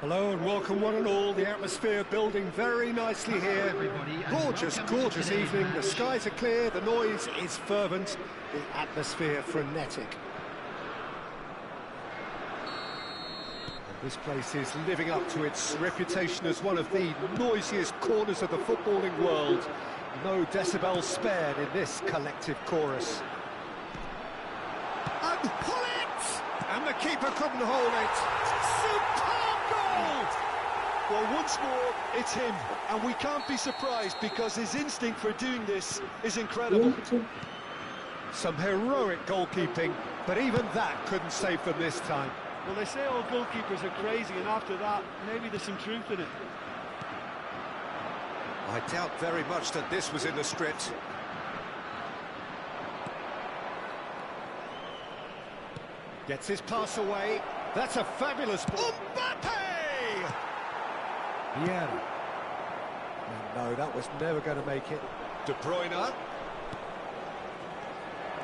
Hello and welcome one and all. The atmosphere building very nicely here. Gorgeous, gorgeous evening. The skies are clear, the noise is fervent, the atmosphere frenetic. And this place is living up to its reputation as one of the noisiest corners of the footballing world. No decibels spared in this collective chorus. And pull it! And the keeper couldn't hold it. Superb goal! Well, once more, it's him, and we can't be surprised because his instinct for doing this is incredible. Some heroic goalkeeping, but even that couldn't save them this time. Well, they say all goalkeepers are crazy, and after that, maybe there's some truth in it. I doubt very much that this was in the script. Gets his pass away. That's a fabulous ball. Mbappe! Vieira. No, that was never going to make it. De Bruyne.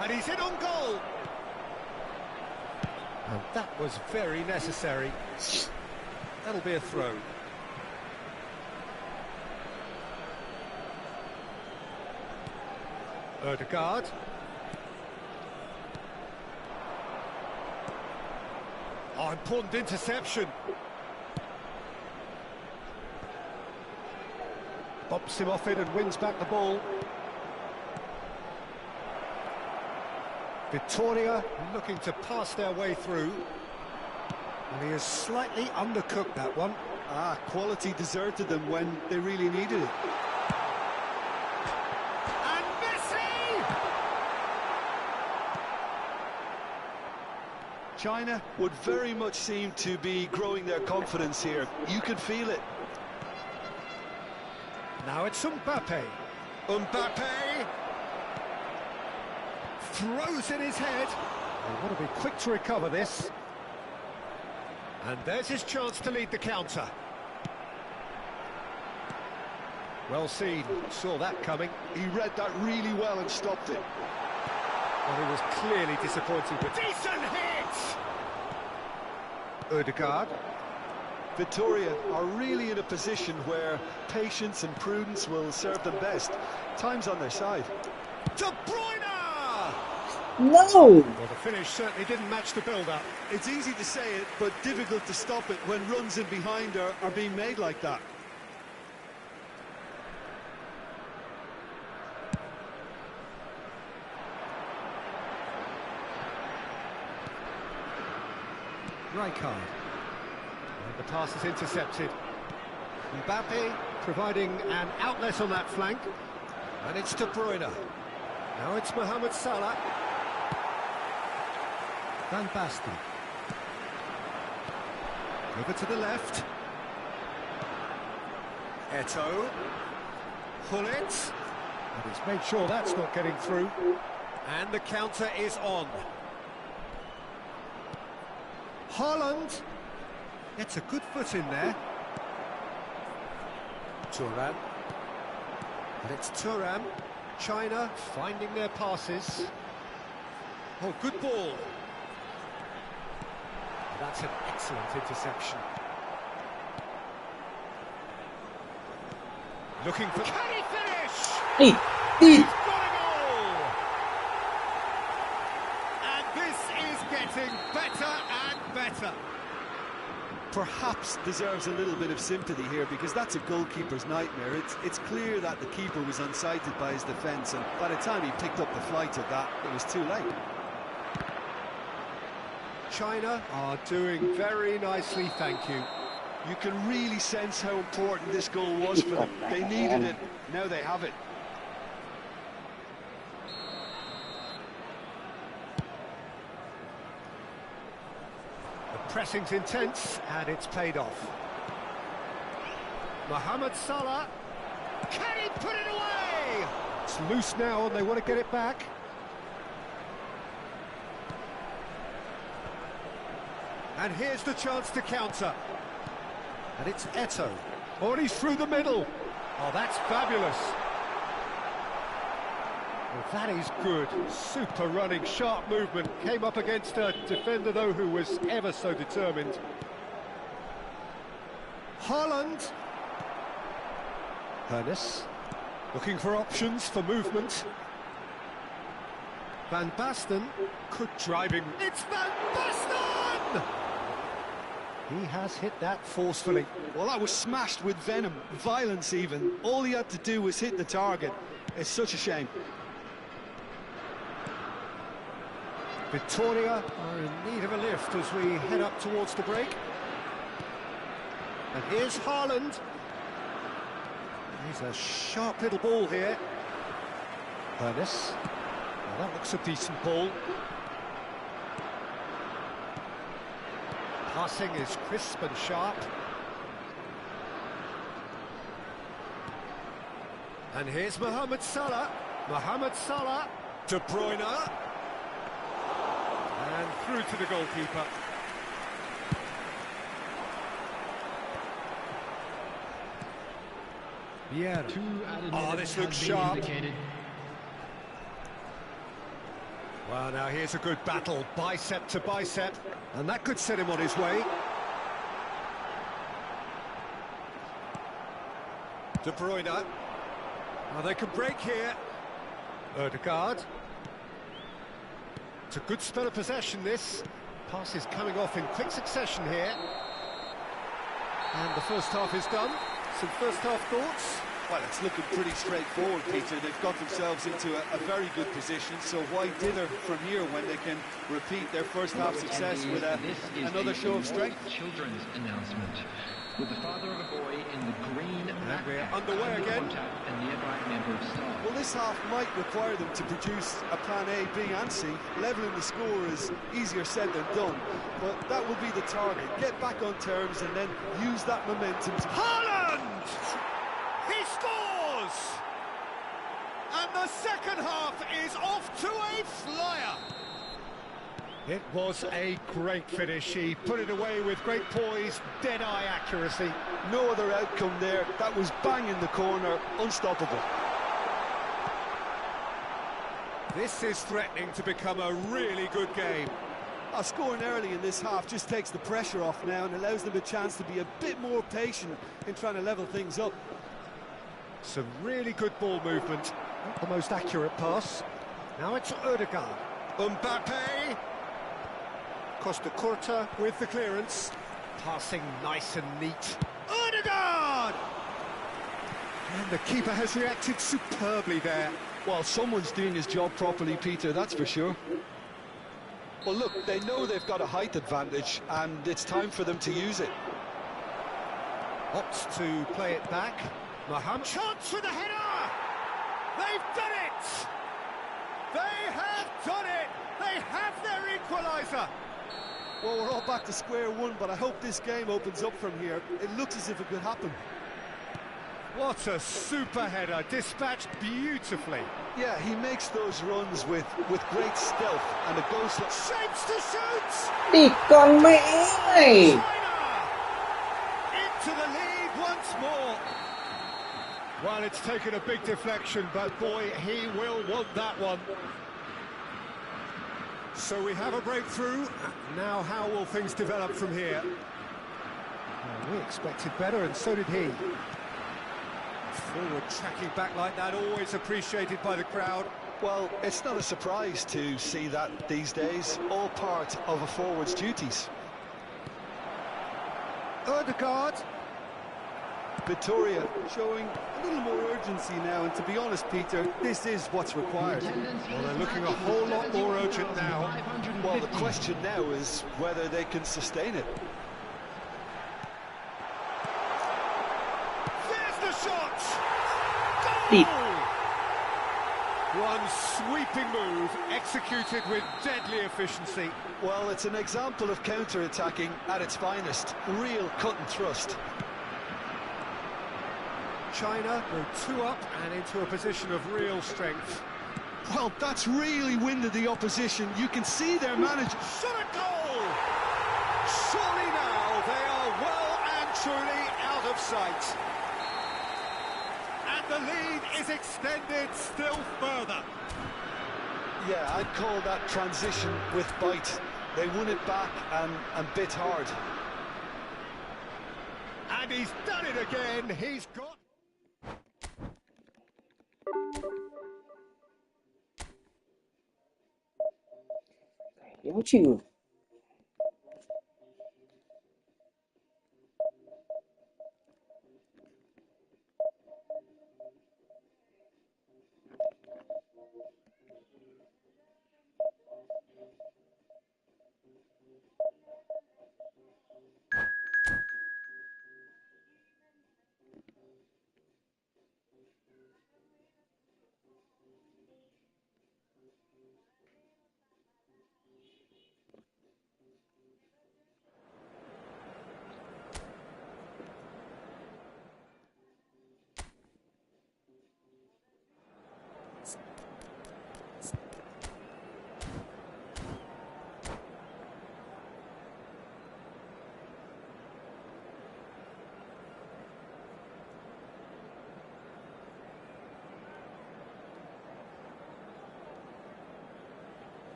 And he's in on goal. And that was very necessary. That'll be a throw. Odegaard. Oh, important interception. Bumps him off it and wins back the ball. Victoria looking to pass their way through. And he has slightly undercooked that one. Quality deserted them when they really needed it. China would very much seem to be growing their confidence here. You could feel it. Now it's Mbappe. Mbappe! Throws in his head. They want to be quick to recover this. And there's his chance to lead the counter. Well seen, saw that coming. He read that really well and stopped it. Well, he was clearly disappointed with... Decent hit! Odegaard. Victoria are really in a position where patience and prudence will serve them best. Time's on their side. De Bruyne! No! Well, the finish certainly didn't match the build-up. It's easy to say it, but difficult to stop it when runs in behind are being made like that. Rijkaard. And the pass is intercepted. Mbappe providing an outlet on that flank. And it's De Bruyne. Now it's Mohamed Salah. Van Basten. Over to the left. Eto'o. Hullet. And he's made sure that's not getting through. And the counter is on. Haaland gets a good foot in there. Thuram. And it's Thuram. China finding their passes. Oh, good ball. That's an excellent interception. Looking for... Can he finish? He's got a goal! And this is getting better and better. Perhaps deserves a little bit of sympathy here because that's a goalkeeper's nightmare. It's clear that the keeper was unsighted by his defence, and by the time he picked up the flight of that, it was too late. China are doing very nicely, thank you. You can really sense how important this goal was for them. They needed it, now they have it. The pressing's intense, and it's paid off. Mohamed Salah. Can he put it away? It's loose now, and they want to get it back. And here's the chance to counter. And it's Eto'o. Oh, and he's through the middle. Oh, that's fabulous. Well, that is good. Super running, sharp movement. Came up against a defender, though, who was ever so determined. Haaland. Ernest, looking for options for movement. Van Basten, good driving. It's Van Basten! He has hit that forcefully. Well, that was smashed with venom, violence even. All he had to do was hit the target. It's such a shame. Victoria are in need of a lift as we head up towards the break. And here's Haaland. He's a sharp little ball here. Ernest. Well, that looks a decent ball. Passing is crisp and sharp. And here's Mohamed Salah. Mohamed Salah. De Bruyne. And through to the goalkeeper. Yeah. Oh, this looks sharp. Well, now here's a good battle, bicep to bicep, and that could set him on his way. De Bruyne. Now they can break here. Ødegaard. It's a good spell of possession, this. Pass is coming off in quick succession here. And the first half is done. Some first half thoughts? Well, it's looking pretty straightforward, Peter. They've got themselves into a very good position, so why dither from here when they can repeat their first half success with another show of strength? Children's announcement with the father of a boy in the green and we're underway again. And nearby member of staff. Well, this half might require them to produce a plan A, B and C. Levelling the score is easier said than done, but that will be the target. Get back on terms and then use that momentum to... Haaland! He scores! And the second half is off to a flyer. It was a great finish. He put it away with great poise, dead-eye accuracy. No other outcome there. That was bang in the corner, unstoppable. This is threatening to become a really good game. Scoring early in this half just takes the pressure off now and allows them a chance to be a bit more patient in trying to level things up. Some really good ball movement. Not the most accurate pass. Now it's Ødegaard. Mbappe. Costa Curta with the clearance. Passing nice and neat. Ødegaard! And the keeper has reacted superbly there. Well, someone's doing his job properly, Peter, that's for sure. Well, look, they know they've got a height advantage, and it's time for them to use it. Opts to play it back. Mohamed. Chance with a header! They've done it! They have done it! They have their equaliser! Well, we're all back to square one, but I hope this game opens up from here. It looks as if it could happen. What a super header, dispatched beautifully. Yeah, he makes those runs with great stealth, and it goes... Shapes to shoot! ติดก่อนไหม Into the lead once more. Well, it's taken a big deflection, but boy, he will want that one. So we have a breakthrough. Now how will things develop from here? Well, we expected better, and so did he. Forward tracking back like that, always appreciated by the crowd. Well, it's not a surprise to see that these days, all part of a forward's duties. Ødegaard. Victoria showing a little more urgency now, and to be honest, Peter, this is what's required. Well, they're looking a whole lot more urgent now. Well, the question now is whether they can sustain it. There's the shot! ติด One sweeping move, executed with deadly efficiency. Well, it's an example of counter-attacking at its finest. Real cut and thrust. China go 2 up and into a position of real strength. Well, that's really winded the opposition. You can see their manager. Shot at goal! Surely now they are well and truly out of sight. And the lead is extended still further. Yeah, I'd call that transition with bite. They won it back and bit hard. And And he's done it again. He's got... Đéo chịu.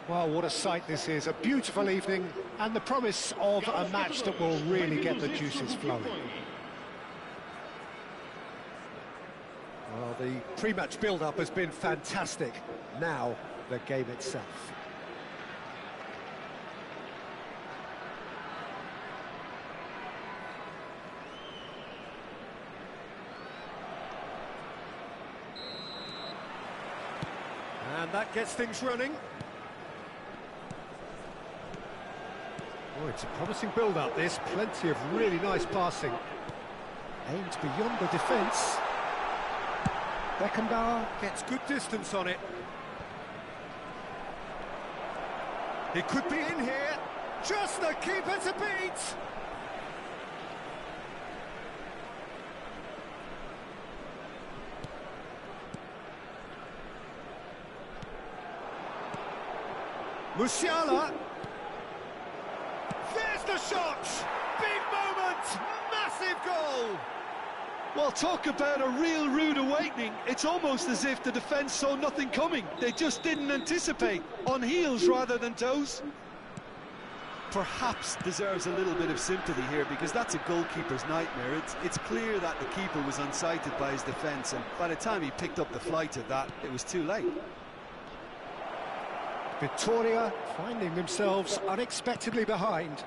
Well, what a sight this is. A beautiful evening and the promise of a match that will really get the juices flowing. Well, the pre-match build-up has been fantastic. Now, the game itself. And that gets things running. Oh, it's a promising build-up, this. Plenty of really nice passing. Aimed beyond the defence. Beckenbauer gets good distance on it. He could be in here. Just the keeper to beat. Musiala. There's the shot! Big moment! Massive goal! Well, talk about a real rude awakening. It's almost as if the defence saw nothing coming. They just didn't anticipate. On heels rather than toes. Perhaps deserves a little bit of sympathy here, because that's a goalkeeper's nightmare. It's clear that the keeper was unsighted by his defence, and by the time he picked up the flight of that, it was too late. Victoria finding themselves unexpectedly behind.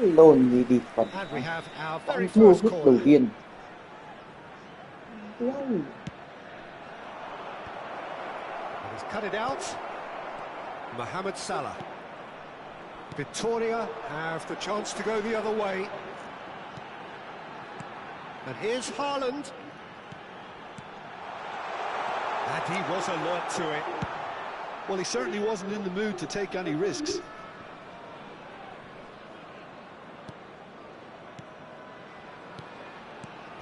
Lồn gì đi phần. And we have our very Mua first phút đầu corner. tiên. And he's cut it out. Mohamed Salah. Victoria have the chance to go the other way. And here's Haaland. And he was alert to it. Well, he certainly wasn't in the mood to take any risks.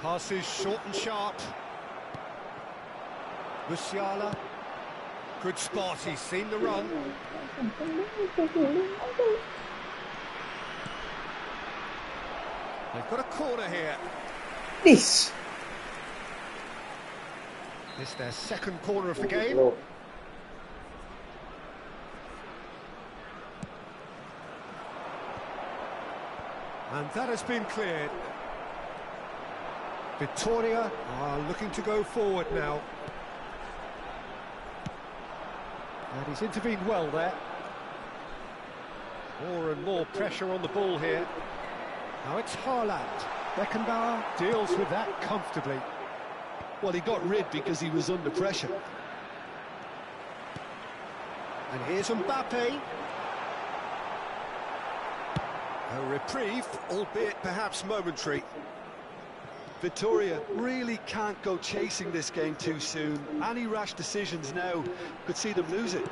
Passes short and sharp. Musiala. Good spot, he's seen the run. They've got a corner here. This. It's their second corner of the game. And that has been cleared. Victoria are looking to go forward now. And he's intervened well there. More and more pressure on the ball here. Now it's Haaland. Beckenbauer deals with that comfortably. Well, he got rid because he was under pressure. And here's Mbappe. A reprieve, albeit perhaps momentary. Victoria really can't go chasing this game too soon. Any rash decisions now could see them lose it.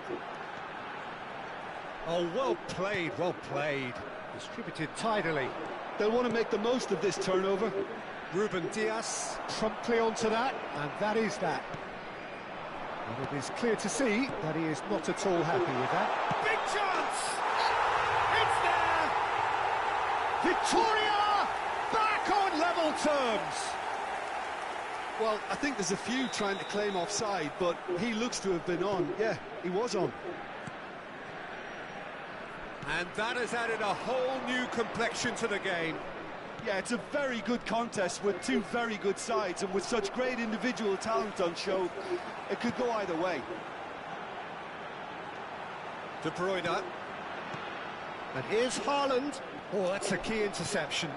Oh, well played, well played. Distributed tidily. They'll want to make the most of this turnover. Ruben Dias promptly onto that, and that is that. And it is clear to see that he is not at all happy with that. Big chance! It's there! Victoria back on level terms! Well, I think there's a few trying to claim offside, but he looks to have been on. Yeah, he was on. And that has added a whole new complexion to the game. Yeah, it's a very good contest with two very good sides, and with such great individual talent on show, it could go either way. De Bruyne. And here's Haaland. Oh, that's a key interception.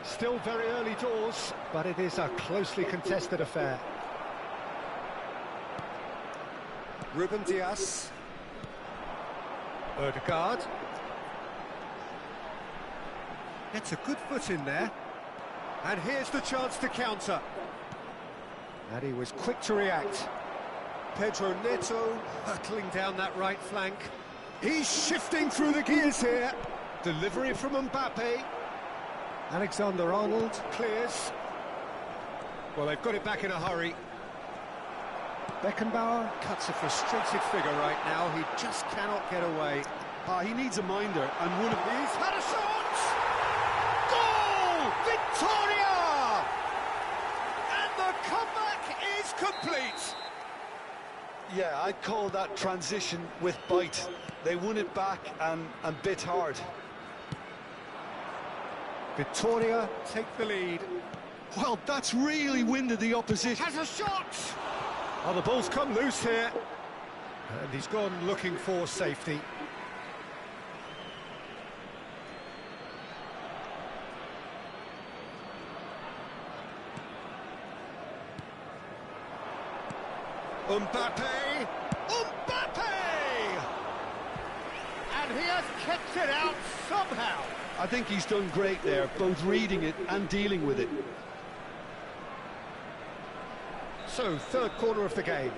Still very early doors, but it is a closely contested affair. Ruben Dias. Odegaard. Gets a good foot in there. And here's the chance to counter. And he was quick to react. Pedro Neto hurtling down that right flank. He's shifting through the gears here. Delivery from Mbappe. Alexander-Arnold clears. Well, they've got it back in a hurry. Beckenbauer cuts a frustrated figure right now. He just cannot get away. He needs a minder, and one of He's had a shot! Goal! Victoria! And the comeback is complete. Yeah, I'd call that transition with bite. They won it back and bit hard. Victoria take the lead. Well, that's really winded the opposition. Has a shot! Oh, the ball's come loose here. And he's gone looking for safety. Mbappe! Mbappe! And he has kept it out somehow. I think he's done great there, both reading it and dealing with it. So, third corner of the game.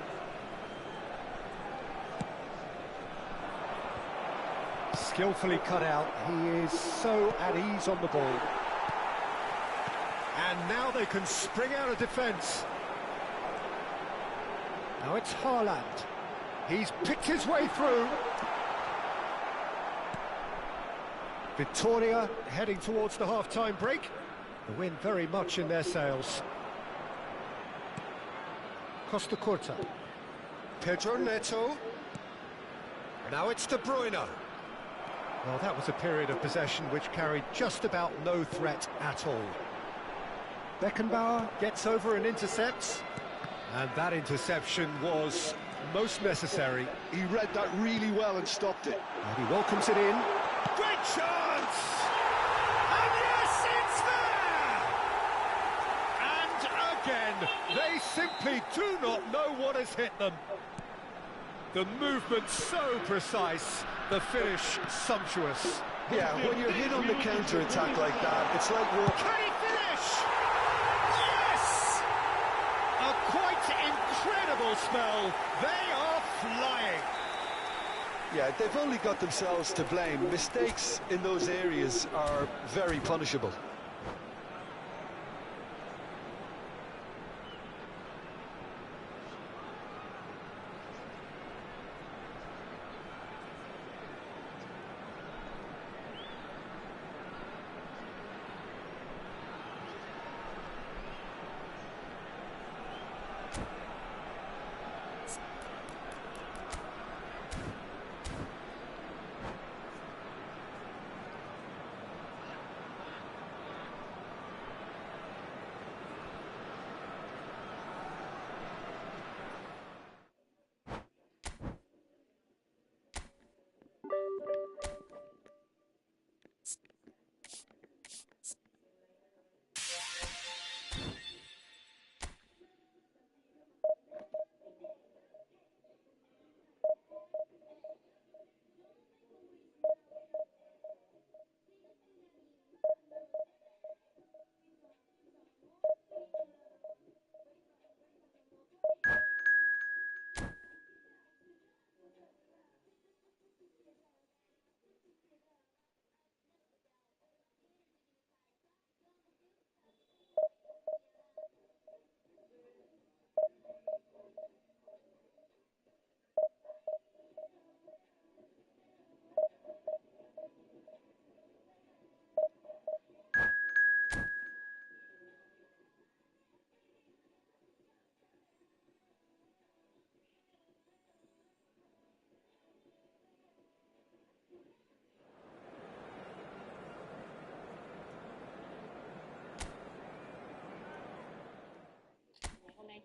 Skillfully cut out. He is so at ease on the ball. And now they can spring out of defence. Now it's Haaland. He's picked his way through. Victoria heading towards the half-time break. The win very much in their sails. Costa Curta. Pedro Neto. Now it's De Bruyne. Well, that was a period of possession which carried just about no threat at all. Beckenbauer gets over and intercepts. And that interception was most necessary. He read that really well and stopped it. And he welcomes it in. Great chance! And yes, it's there! And again, they simply do not know what has hit them. The movement so precise, the finish sumptuous. Yeah, when you're hit on the counter-attack like that, it's like walking. Can he finish? Yes! A quite incredible spell. They are flying. Yeah, they've only got themselves to blame. Mistakes in those areas are very punishable.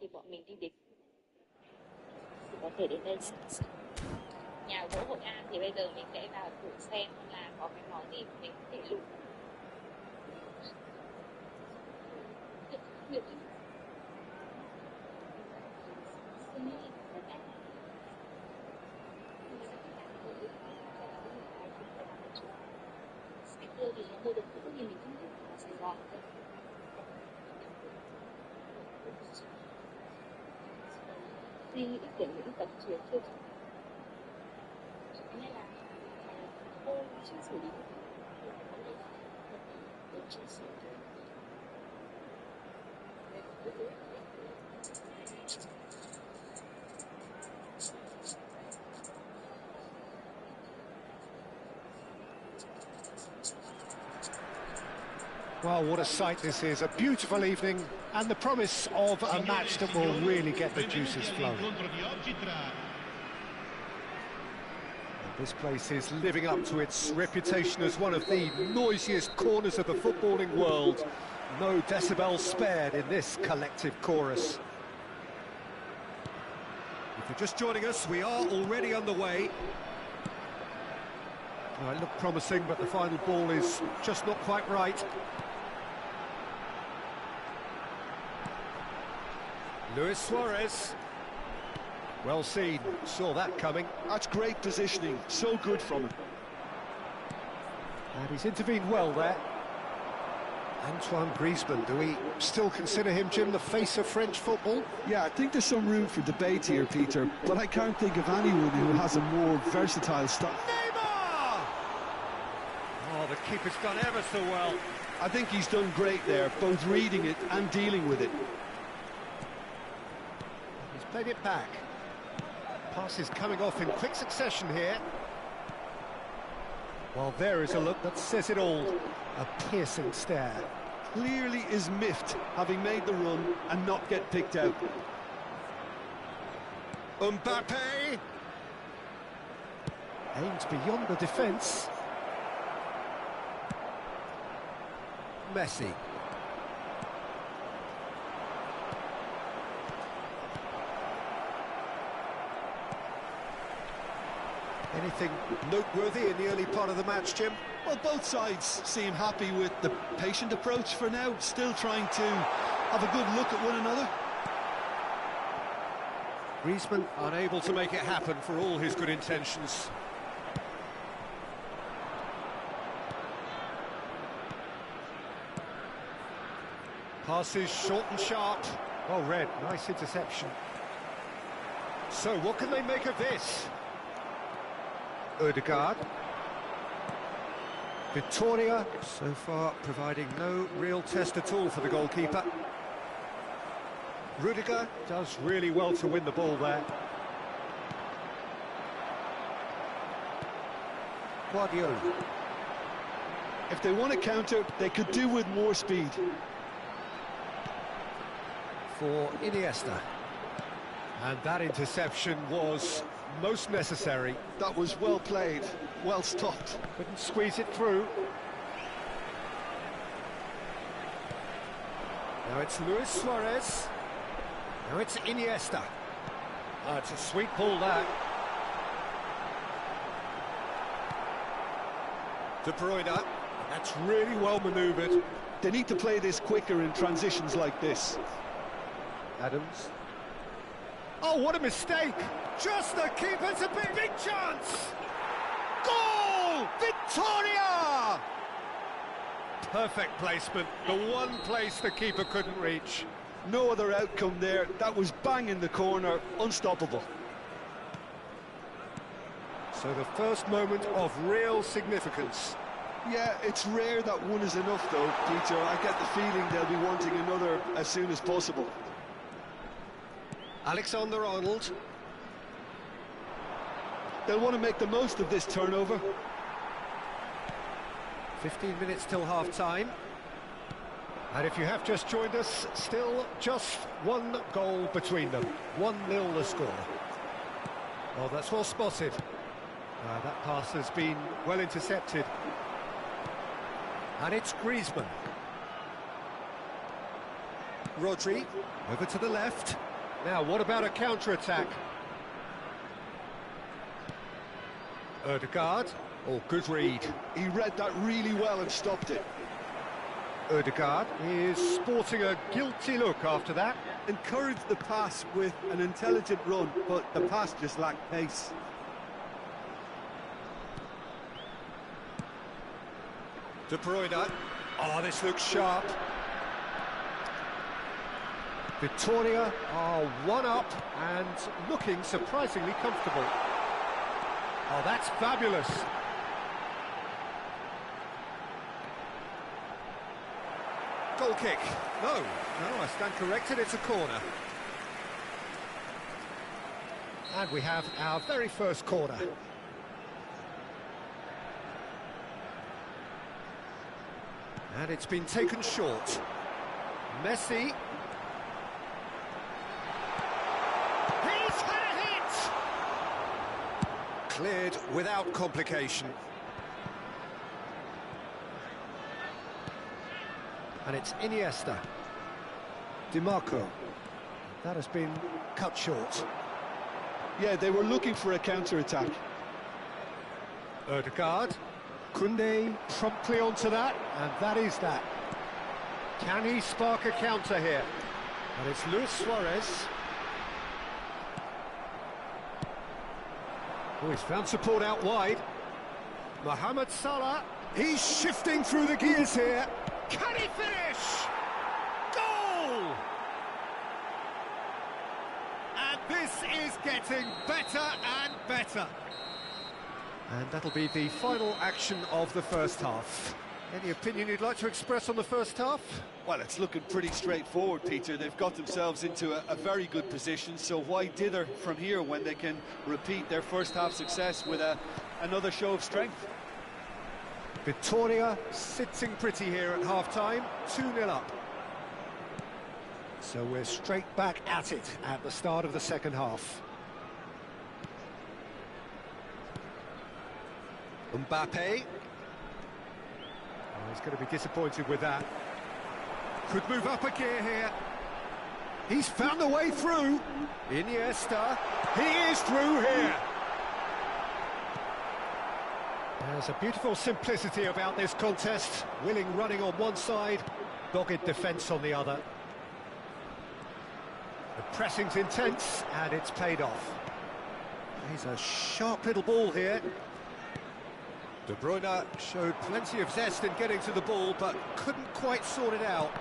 thì bọn mình đi đến thì có thể đến đây nhà gỗ Hội An, thì bây giờ mình sẽ vào thử xem là có cái món gì mình có thể luộc. Thì mua được cũ thì mình không biết ở Sài Gòn đâu. Khi ít điểm những tấm chiếu chưa nên là cô chưa xử lý được chưa xử lý. Well, what a sight this is. A beautiful evening and the promise of a match that will really get the juices flowing. This place is living up to its reputation as one of the noisiest corners of the footballing world. No decibels spared in this collective chorus. If you're just joining us, we are already underway. Now, it looked promising, but the final ball is just not quite right. Luis Suarez. Well seen, saw that coming. That's great positioning, so good from him. And he's intervened well there. Antoine Griezmann, do we still consider him, Jim, the face of French football? Yeah, I think there's some room for debate here, Peter, but I can't think of anyone who has a more versatile style. Neymar! Oh, the keeper's done ever so well. I think he's done great there, both reading it and dealing with it. He's played it back. Passes coming off in quick succession here. Well, there is a look that says it all. A piercing stare. Clearly is miffed, having made the run and not get picked out. Mbappe! Aimed beyond the defence. Messi. Anything noteworthy in the early part of the match, Jim? Well, both sides seem happy with the patient approach for now, still trying to have a good look at one another. Griezmann unable to make it happen for all his good intentions. Passes short and sharp. Well read, nice interception. So, what can they make of this? Odegaard. Vittoria, so far providing no real test at all for the goalkeeper. Rudiger does really well to win the ball there. Guardiola. If they want to counter, they could do with more speed. For Iniesta. And that interception was most necessary. That was well played, well stopped. Couldn't squeeze it through. Now it's Luis Suarez. Now it's Iniesta. Oh, it's a sweet ball, that. De Bruyne. That's really well manoeuvred. They need to play this quicker in transitions like this. Adams. Oh, what a mistake! Just the keeper's a big chance! Goal! Vittoria! Perfect placement, the one place the keeper couldn't reach. No other outcome there. That was bang in the corner, unstoppable. So the first moment of real significance. Yeah, it's rare that one is enough though, Peter. I get the feeling they'll be wanting another as soon as possible. Alexander-Arnold. They'll want to make the most of this turnover. 15 minutes till half-time. And if you have just joined us, still just one goal between them. 1-0 the score. Well, that's well spotted. That pass has been well intercepted. And it's Griezmann. Rodri, over to the left. Now, what about a counter-attack? Ødegaard. Oh, good read. He read that really well and stopped it. Ødegaard is sporting a guilty look after that. Encouraged the pass with an intelligent run, but the pass just lacked pace. De Bruyne. Oh, this looks sharp. Victoria are one up and looking surprisingly comfortable. Oh, that's fabulous. Goal kick. No, I stand corrected, it's a corner. And we have our very first corner. And it's been taken short. Messi. He's had a hit! Cleared without complication. And it's Iniesta. Di Marco. That has been cut short. Yeah, they were looking for a counter-attack. Ødegaard. Koundé promptly onto that, and that is that. Can he spark a counter here? And it's Luis Suarez. Oh, he's found support out wide. Mohamed Salah. He's shifting through the gears here. Can he finish? Goal! And this is getting better and better. And that'll be the final action of the first half. Any opinion you'd like to express on the first half? Well, it's looking pretty straightforward, Peter. They've got themselves into a very good position, so why dither from here when they can repeat their first half success with another show of strength? Victoria sitting pretty here at half-time, 2-0 up. So we're straight back at it at the start of the second half. Mbappe. Oh, he's going to be disappointed with that. Could move up a gear here. He's found the way through. Iniesta. He is through here. There's a beautiful simplicity about this contest. Willing running on one side, dogged defence on the other. The pressing's intense, and it's paid off. He's a sharp little ball here. De Bruyne showed plenty of zest in getting to the ball, but couldn't quite sort it out.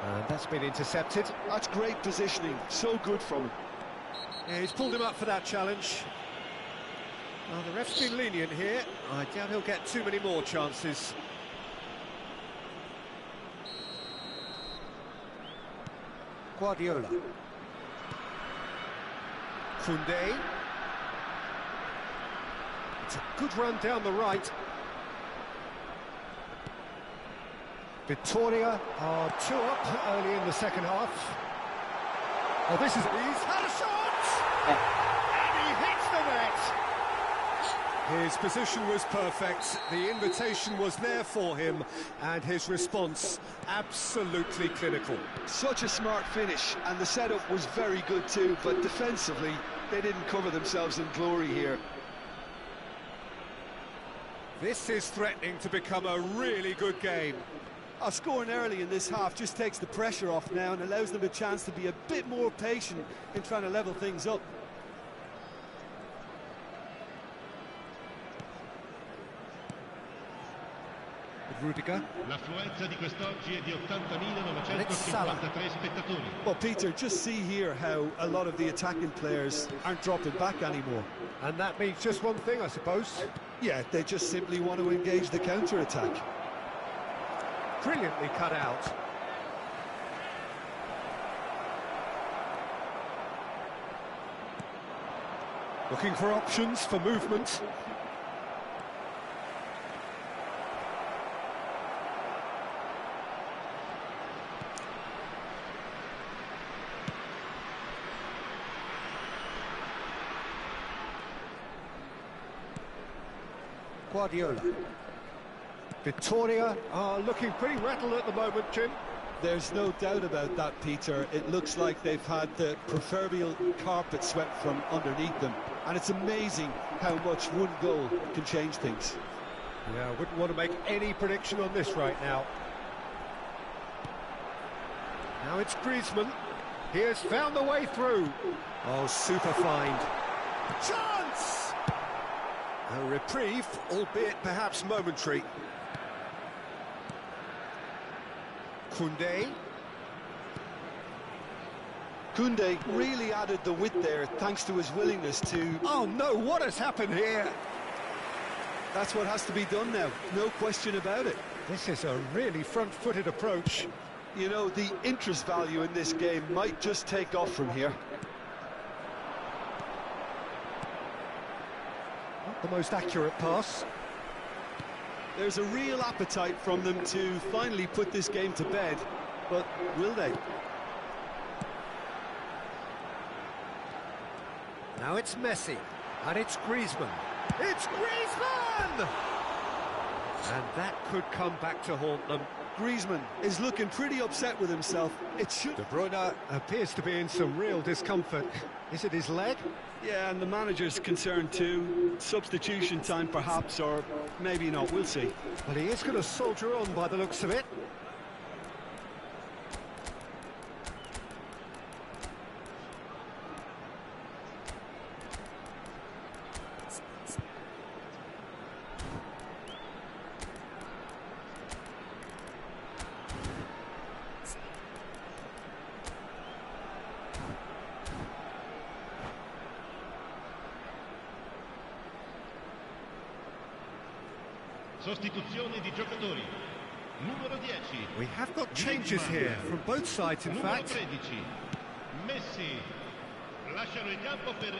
And that's been intercepted. That's great positioning, so good from him. Yeah, he's pulled him up for that challenge. Well, the ref's been lenient here. I doubt he'll get too many more chances. Guardiola. Koundé. It's a good run down the right. Victoria are 2 up early in the second half. Oh, this is... He's had a shot! And he hits the net! His position was perfect, the invitation was there for him, and his response absolutely clinical. Such a smart finish, and the setup was very good too, but defensively, they didn't cover themselves in glory here. This is threatening to become a really good game. Scoring early in this half just takes the pressure off now and allows them a chance to be a bit more patient in trying to level things up. Rudiger. L'affluenza di quest'oggi è di 80.953 spettatori. Well, Peter, just see here how a lot of the attacking players aren't dropping back anymore. And that means just one thing, I suppose. Yeah, they just simply want to engage the counter-attack. Brilliantly cut out. Looking for options for movement. Guardiola. Victoria are looking pretty rattled at the moment, Jim. There's no doubt about that, Peter. It looks like they've had the proverbial carpet swept from underneath them. And it's amazing how much one goal can change things. Yeah, I wouldn't want to make any prediction on this right now. Now it's Griezmann. He has found the way through. Oh, super find. Chance! A reprieve, albeit perhaps momentary. Koundé. Koundé really added the width there thanks to his willingness to... Oh no, what has happened here? That's what has to be done now, no question about it. This is a really front-footed approach. You know, the interest value in this game might just take off from here. Not the most accurate pass. There's a real appetite from them to finally put this game to bed, but will they? Now it's Messi, and it's Griezmann. It's Griezmann! And that could come back to haunt them. Griezmann is looking pretty upset with himself. It should... De Bruyne appears to be in some real discomfort. Is it his leg? Yeah, and the manager's concerned too. Substitution time perhaps, or maybe not, we'll see. Well, he is going to soldier on by the looks of it. Sostituzione di giocatori. Numero 10. We have got changes here from both sides, in Numero fact. 13. Messi. Lasciano il campo per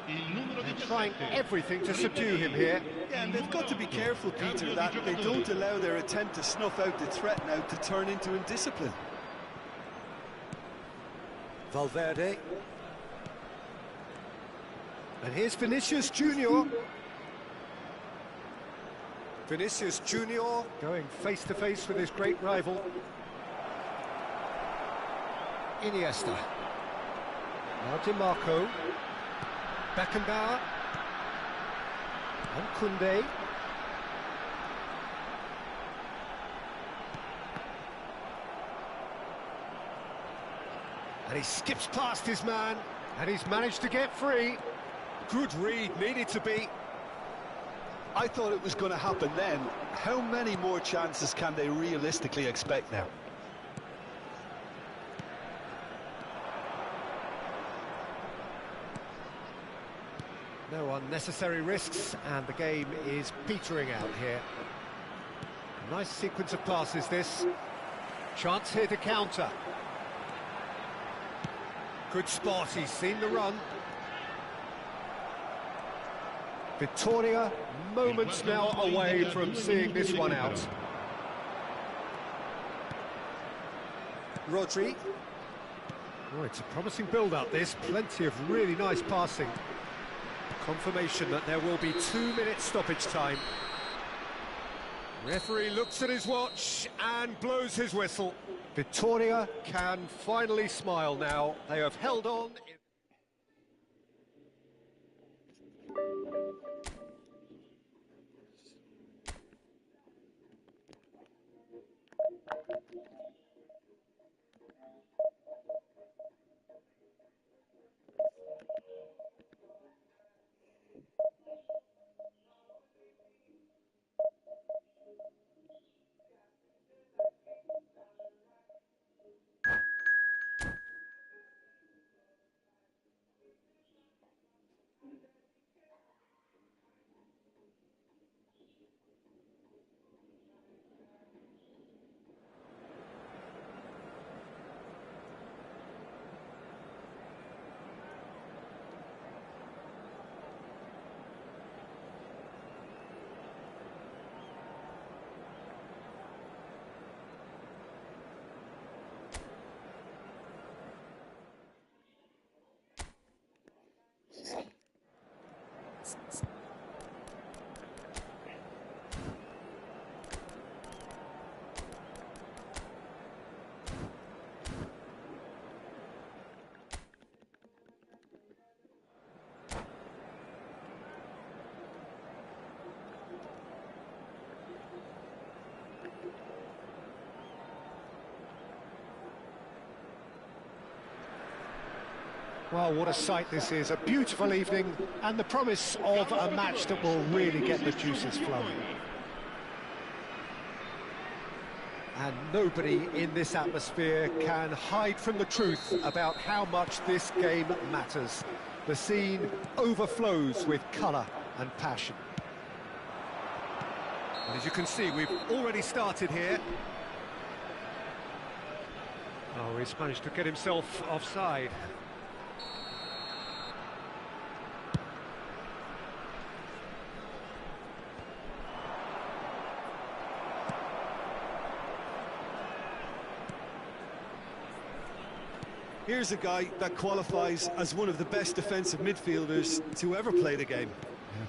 il numero They're 17. trying everything to subdue him here. Yeah, and they've got to be careful, Peter, that they don't allow their attempt to snuff out the threat now to turn into indiscipline. Valverde. And here's Vinicius Junior. Vinicius Junior going face-to-face with his great rival. Iniesta. Now Di Marco. Beckenbauer. And Koundé. And he skips past his man, and he's managed to get free. Good read, needed to be. I thought it was going to happen then. How many more chances can they realistically expect now? No unnecessary risks, and the game is petering out here. A nice sequence of passes, this. Chance here to counter. Good spot, he's seen the run. Victoria, moments now away from seeing this one out. Rodri. Oh, it's a promising build-up, this. Plenty of really nice passing. Confirmation that there will be 2 minutes stoppage time. Referee looks at his watch and blows his whistle. Victoria can finally smile now. They have held on. Well, what a sight this is. A beautiful evening and the promise of a match that will really get the juices flowing. And nobody in this atmosphere can hide from the truth about how much this game matters. The scene overflows with colour and passion. And as you can see, we've already started here. Oh, he's managed to get himself offside. Here's a guy that qualifies as one of the best defensive midfielders to ever play the game.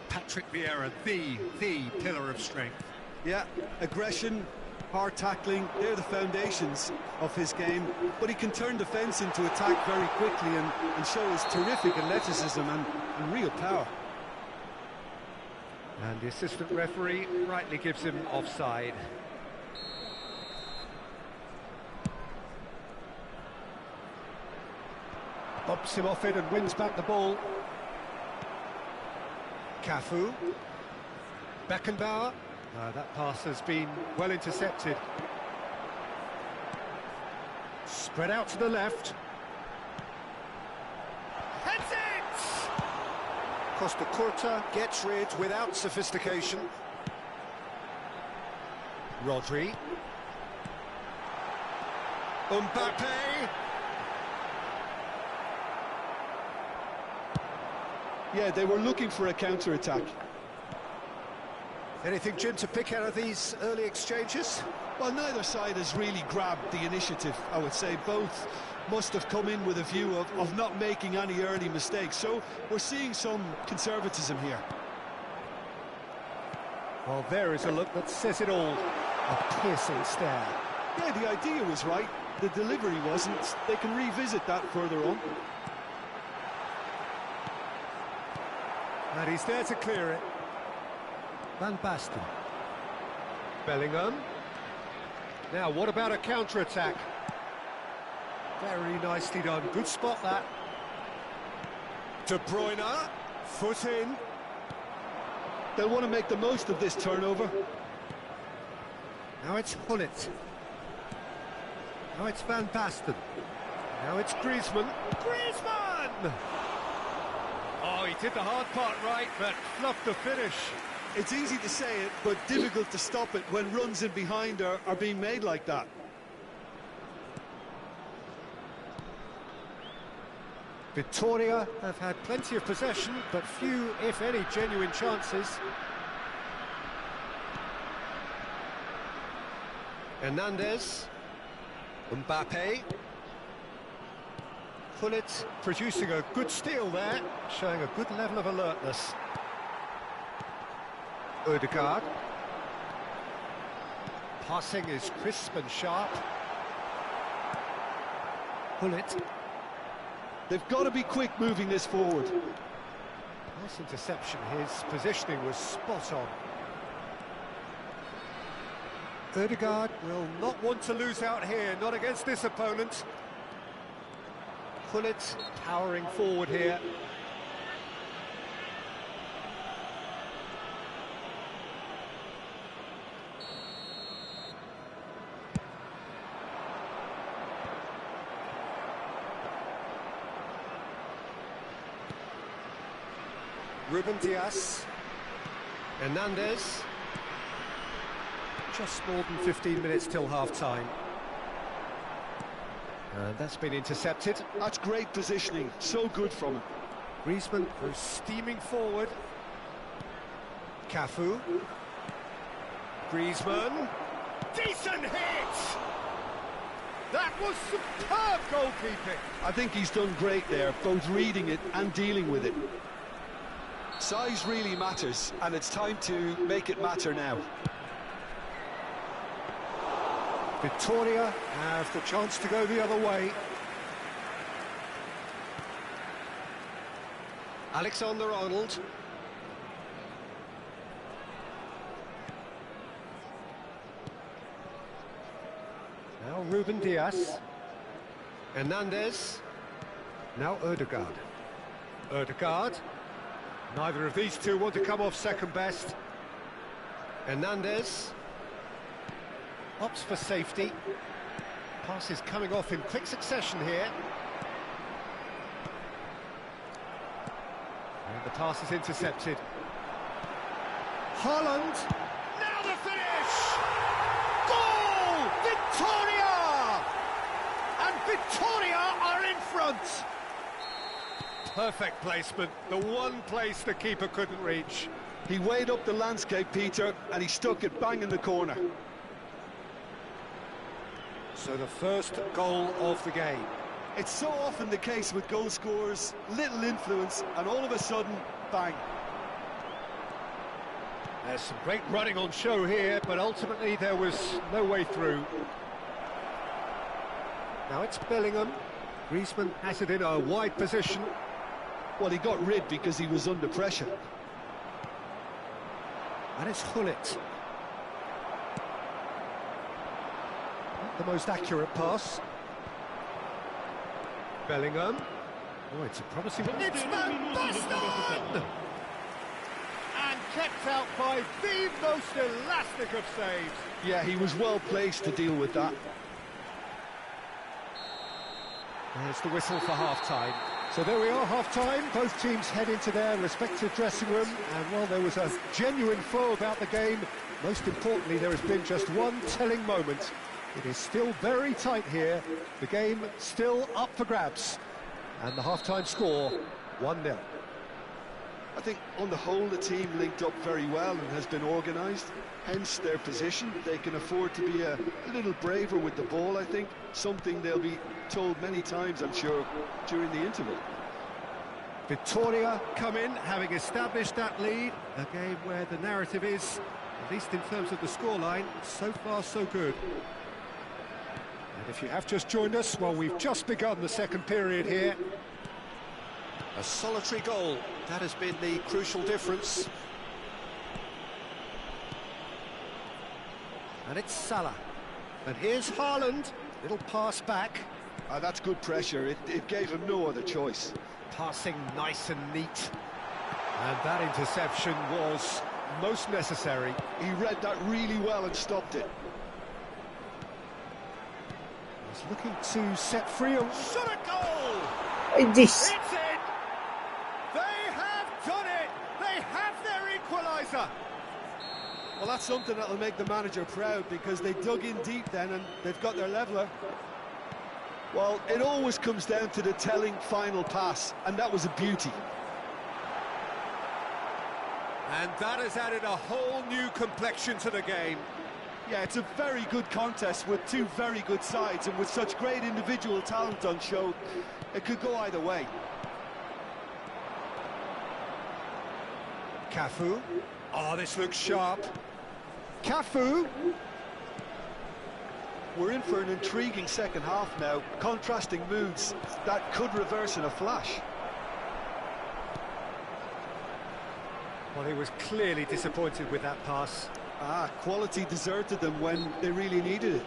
Patrick Vieira, the pillar of strength. Yeah, aggression, hard tackling, they're the foundations of his game, but he can turn defence into attack very quickly and show his terrific athleticism and real power. And the assistant referee rightly gives him offside. Bobs him off it and wins back the ball. Cafu. Beckenbauer. That pass has been well intercepted. Spread out to the left. Heads it! Costa Curta gets rid without sophistication. Rodri. Mbappe. Yeah, they were looking for a counter-attack. Anything, Jim, to pick out of these early exchanges? Well, neither side has really grabbed the initiative, I would say. Both must have come in with a view of not making any early mistakes. So we're seeing some conservatism here. Well, there is a look that says it all. A piercing stare. Yeah, the idea was right. The delivery wasn't. They can revisit that further on. And he's there to clear it. Van Basten. Bellingham. Now, what about a counter-attack? Very nicely done. Good spot, that. De Bruyne. Foot in. They'll want to make the most of this turnover. Now it's Hullet. Now it's Van Basten. Now it's Griezmann. Griezmann! Oh, he did the hard part right, but fluffed the finish. It's easy to say it, but difficult to stop it when runs in behind are being made like that. Victoria have had plenty of possession, but few, if any, genuine chances. Hernandez. Mbappe. Hullet producing a good steal there, showing a good level of alertness. Ødegaard. Passing is crisp and sharp. Hullet. They've got to be quick moving this forward. Nice interception. His positioning was spot on. Ødegaard will not want to lose out here, not against this opponent. Hullet powering forward here. Ruben Dias. Hernandez. Just more than 15 minutes till half-time. And that's been intercepted. That's great positioning, so good from him. Griezmann goes steaming forward. Cafu. Griezmann. Decent hit! That was superb goalkeeping. I think he's done great there, both reading it and dealing with it. Size really matters, and it's time to make it matter now. Victoria have the chance to go the other way. Alexander-Arnold. Now Ruben Dias. Hernandez. Now Ødegaard. Ødegaard. Neither of these two want to come off second best. Hernandez opts for safety. Passes coming off in quick succession here. And the pass is intercepted. Haaland. Now the finish! Goal! Victoria! And Victoria are in front! Perfect placement, the one place the keeper couldn't reach. He weighed up the landscape, Peter, and he stuck it bang in the corner. So the first goal of the game. It's so often the case with goal scorers, little influence, and all of a sudden, bang. There's some great running on show here, but ultimately there was no way through. Now it's Bellingham. Griezmann has it in a wide position. Well, he got rid because he was under pressure. And it's Gullit. Not the most accurate pass. Bellingham. Oh, it's a promising one. It's Van Basten! And kept out by the most elastic of saves. Yeah, he was well placed to deal with that. There's the whistle for half-time. So there we are, half-time. Both teams head into their respective dressing room. And while there was a genuine flow about the game, most importantly, there has been just one telling moment. It is still very tight here. The game still up for grabs. And the half-time score, 1-0. I think on the whole the team linked up very well and has been organised, hence their position. They can afford to be a little braver with the ball, I think, something they'll be told many times, I'm sure, during the interval. Victoria come in, having established that lead, a game where the narrative is, at least in terms of the scoreline, so far so good. And if you have just joined us, well, we've just begun the second period here. A solitary goal, that has been the crucial difference. And it's Salah. And here's Haaland, little pass back. That's good pressure, it gave him no other choice. Passing nice and neat. And that interception was most necessary. He read that really well and stopped it. He's looking to set free a shot at goal! This. It's in! They have done it! They have their equaliser! Well, that's something that'll make the manager proud, because they dug in deep then and they've got their leveller. Well, it always comes down to the telling final pass, and that was a beauty. And that has added a whole new complexion to the game. Yeah, it's a very good contest with two very good sides, and with such great individual talent on show, it could go either way. Cafu. Oh, this looks sharp. Cafu. We're in for an intriguing second half now, contrasting moods that could reverse in a flash. Well, he was clearly disappointed with that pass. Quality deserted them when they really needed it.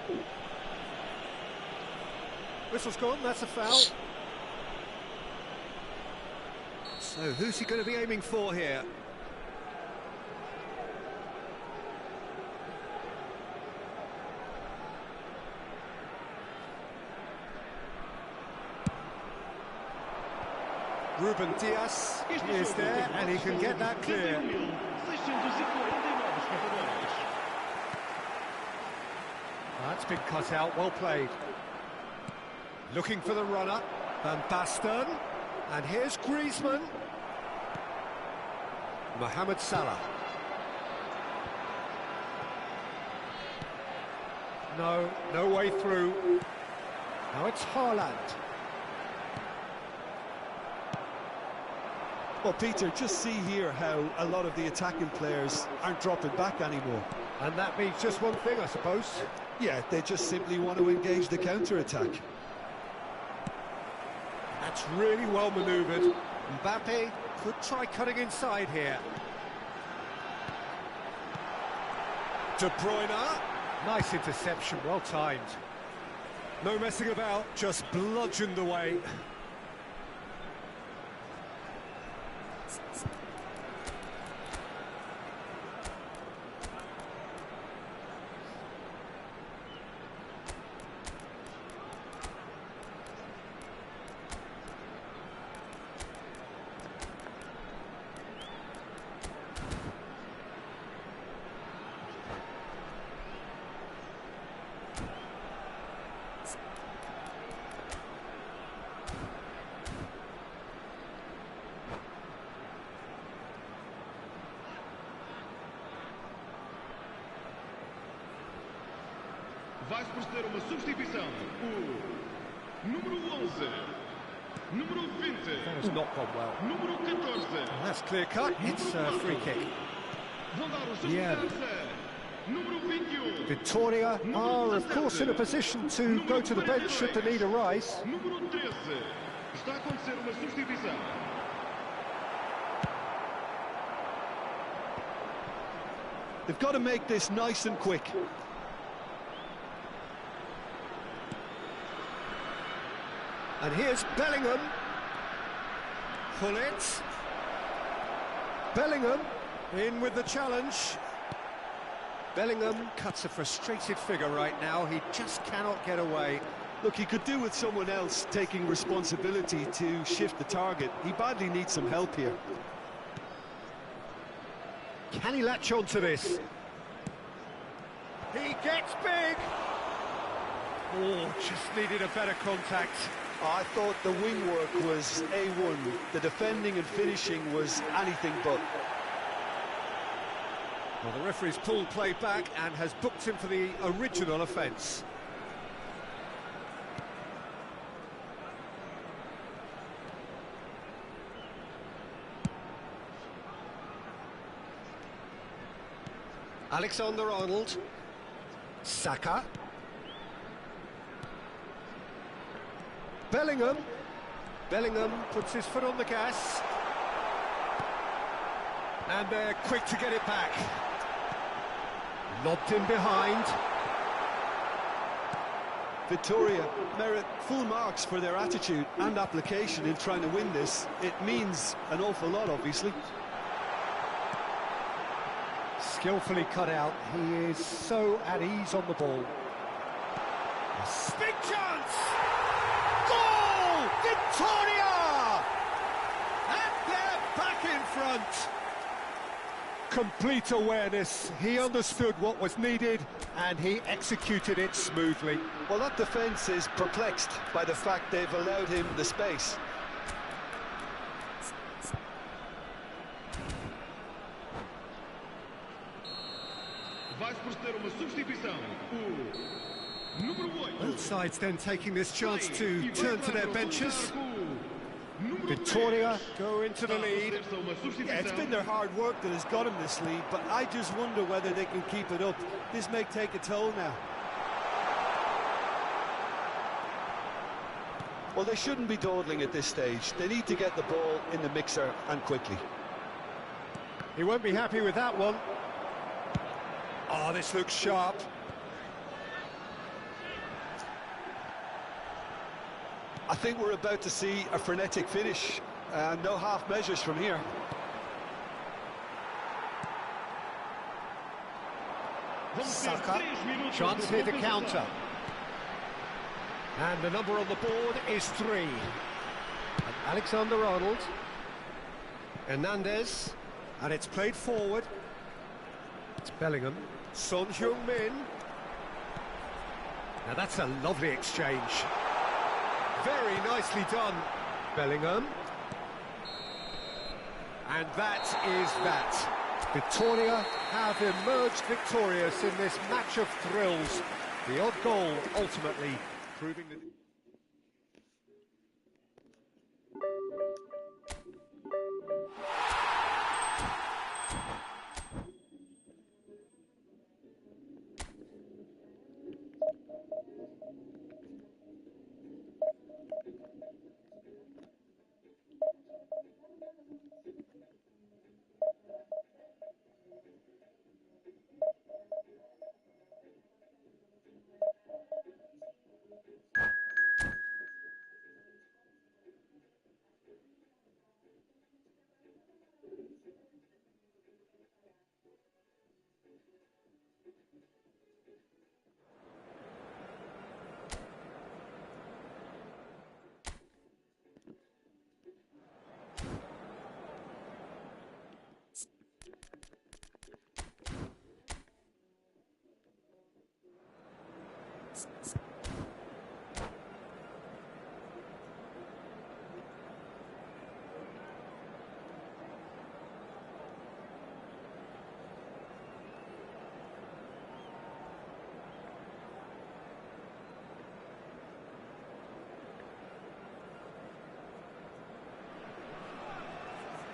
Whistle's gone, that's a foul. So, who's he going to be aiming for here? Ruben Dias is there, and he can get that clear. That's been cut out, well played. Looking for the runner, Van Basten, and here's Griezmann. Mohamed Salah. No way through. Now it's Haaland. Well, Peter, just see here how a lot of the attacking players aren't dropping back anymore. And that means just one thing, I suppose. Yeah, they just simply want to engage the counter-attack. That's really well manoeuvred. Mbappe could try cutting inside here. De Bruyne. Nice interception, well timed. No messing about, just bludgeoned away. Vai-se proceder uma substituição. O número 11. Número 20. That has not gone well. Número 14. That's clear cut. It's a free kick. Vão dar o substituição. Número 21. Victoria are, of course, in a position to go to the bench should the need arise. Número 13. Está a acontecer uma substituição. They've got to make this nice and quick. And here's Bellingham. Pullet. Bellingham in with the challenge. Bellingham cuts a frustrated figure right now. He just cannot get away. Look, he could do with someone else taking responsibility to shift the target. He badly needs some help here. Can he latch on to this? He gets big. Oh, just needed a better contact. I thought the wing work was A1. The defending and finishing was anything but. Well, the referee's pulled play back and has booked him for the original offence. Alexander-Arnold. Saka. Bellingham. Bellingham puts his foot on the gas. And they're quick to get it back. Lobbed in behind. Victoria merit full marks for their attitude and application in trying to win this. It means an awful lot, obviously. Skillfully cut out. He is so at ease on the ball. Big chance! Goal! Victoria! And they're back in front. Complete awareness. He understood what was needed and he executed it smoothly. Well, that defence is perplexed by the fact they've allowed him the space. Vai-se proceder uma substituição. O número 8. Both sides then taking this chance to turn to their benches. Victoria go into the lead. Yeah, it's been their hard work that has got them this lead, but I just wonder whether they can keep it up. This may take a toll now. Well, they shouldn't be dawdling at this stage. They need to get the ball in the mixer and quickly. He won't be happy with that one. Oh, this looks sharp. I think we're about to see a frenetic finish. No half measures from here. Saka, chance here to counter. And the number on the board is 3. And Alexander-Arnold. Hernandez. And it's played forward. It's Bellingham. Son Heung-min. Now that's a lovely exchange. Very nicely done, Bellingham. And that is that. Victoria have emerged victorious in this match of thrills. The odd goal ultimately proving the...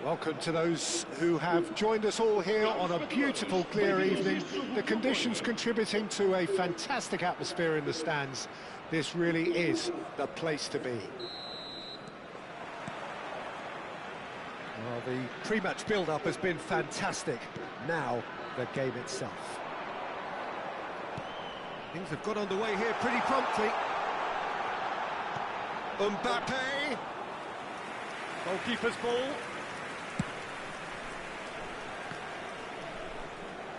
Welcome to those who have joined us all here on a beautiful, clear evening. The conditions contributing to a fantastic atmosphere in the stands. This really is the place to be. Well, the pre-match build-up has been fantastic. Now, the game itself. Things have got underway here pretty promptly. Mbappe. Goalkeeper's ball.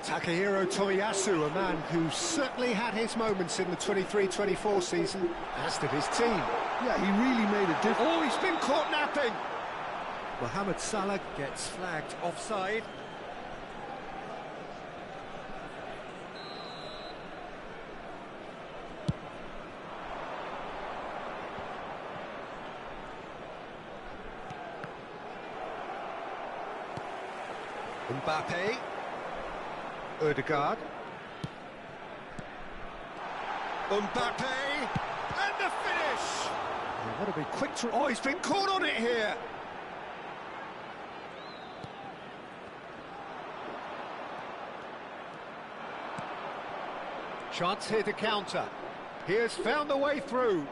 Takahiro Tomiyasu, a man who certainly had his moments in the 23-24 season, as did his team. Yeah, he really made a difference. Oh, he's been caught napping! Mohamed Salah gets flagged offside. Mbappe. Odegaard. Mbappe. And the finish! Oh, what a big quick throw. Oh, he's been caught on it here! Chance here to counter. He has found a way through.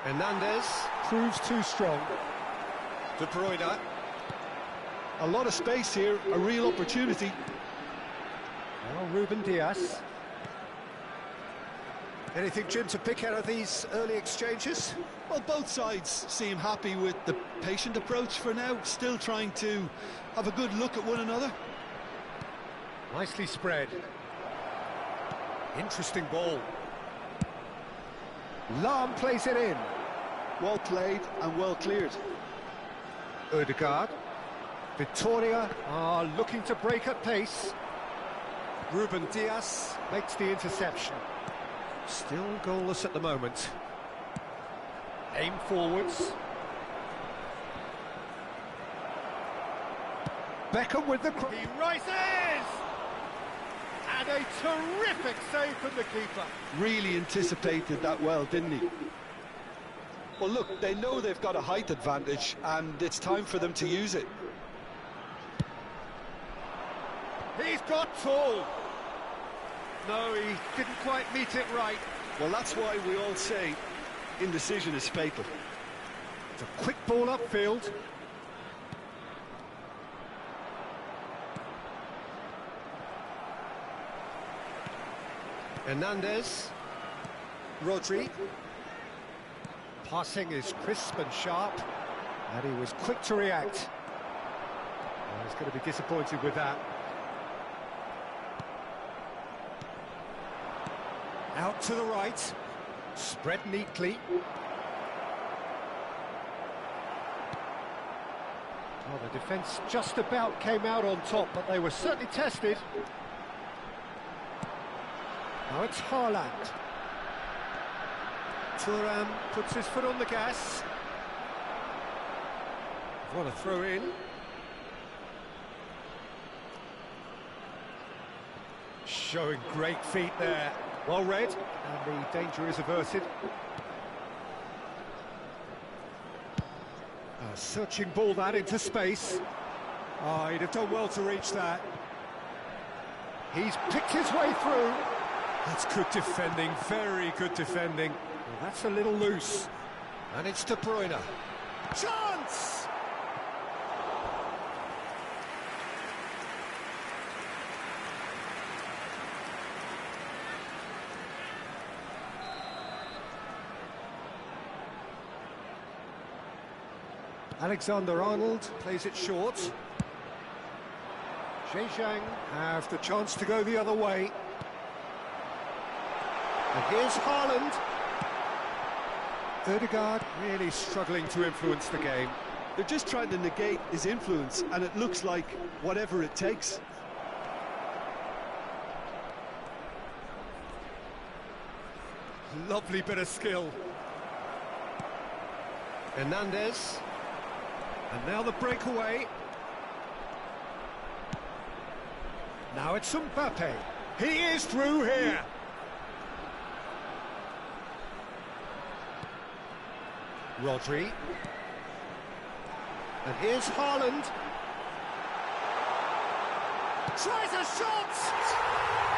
Hernandez proves too strong. De Bruyne. A lot of space here, a real opportunity. Well, Ruben Diaz. Anything, Jim, to pick out of these early exchanges? Well, both sides seem happy with the patient approach for now, still trying to have a good look at one another. Nicely spread. Interesting ball. Lahm plays it in. Well played and well cleared. Odegaard. Victoria are looking to break at pace. Ruben Diaz makes the interception. Still goalless at the moment. Aim forwards. Beckham with the... He rises! And a terrific save from the keeper. Really anticipated that well, didn't he? Well, look, they know they've got a height advantage, and it's time for them to use it. He's got tall. No, he didn't quite meet it right. Well, that's why we all say indecision is fatal. It's a quick ball upfield. Hernandez. Rodri. Passing is crisp and sharp, and he was quick to react. Well, he's going to be disappointed with that. Out to the right, spread neatly. Well, the defence just about came out on top, but they were certainly tested. Now it's Haaland. Thuram puts his foot on the gas. What a throw in. Showing great feet there. Well read, and the danger is averted. A searching ball that into space. Oh, he'd have done well to reach that. He's picked his way through. That's good defending, very good defending. Well, that's a little loose. And it's De Bruyne. Chance! Alexander-Arnold plays it short. Zhejiang have the chance to go the other way. And here's Haaland. Odegaard really struggling to influence the game. They're just trying to negate his influence, and it looks like whatever it takes. Lovely bit of skill. Hernandez. And now the breakaway. Now it's Mbappe. He is through here. Rodri. And here's Haaland. Tries a shot!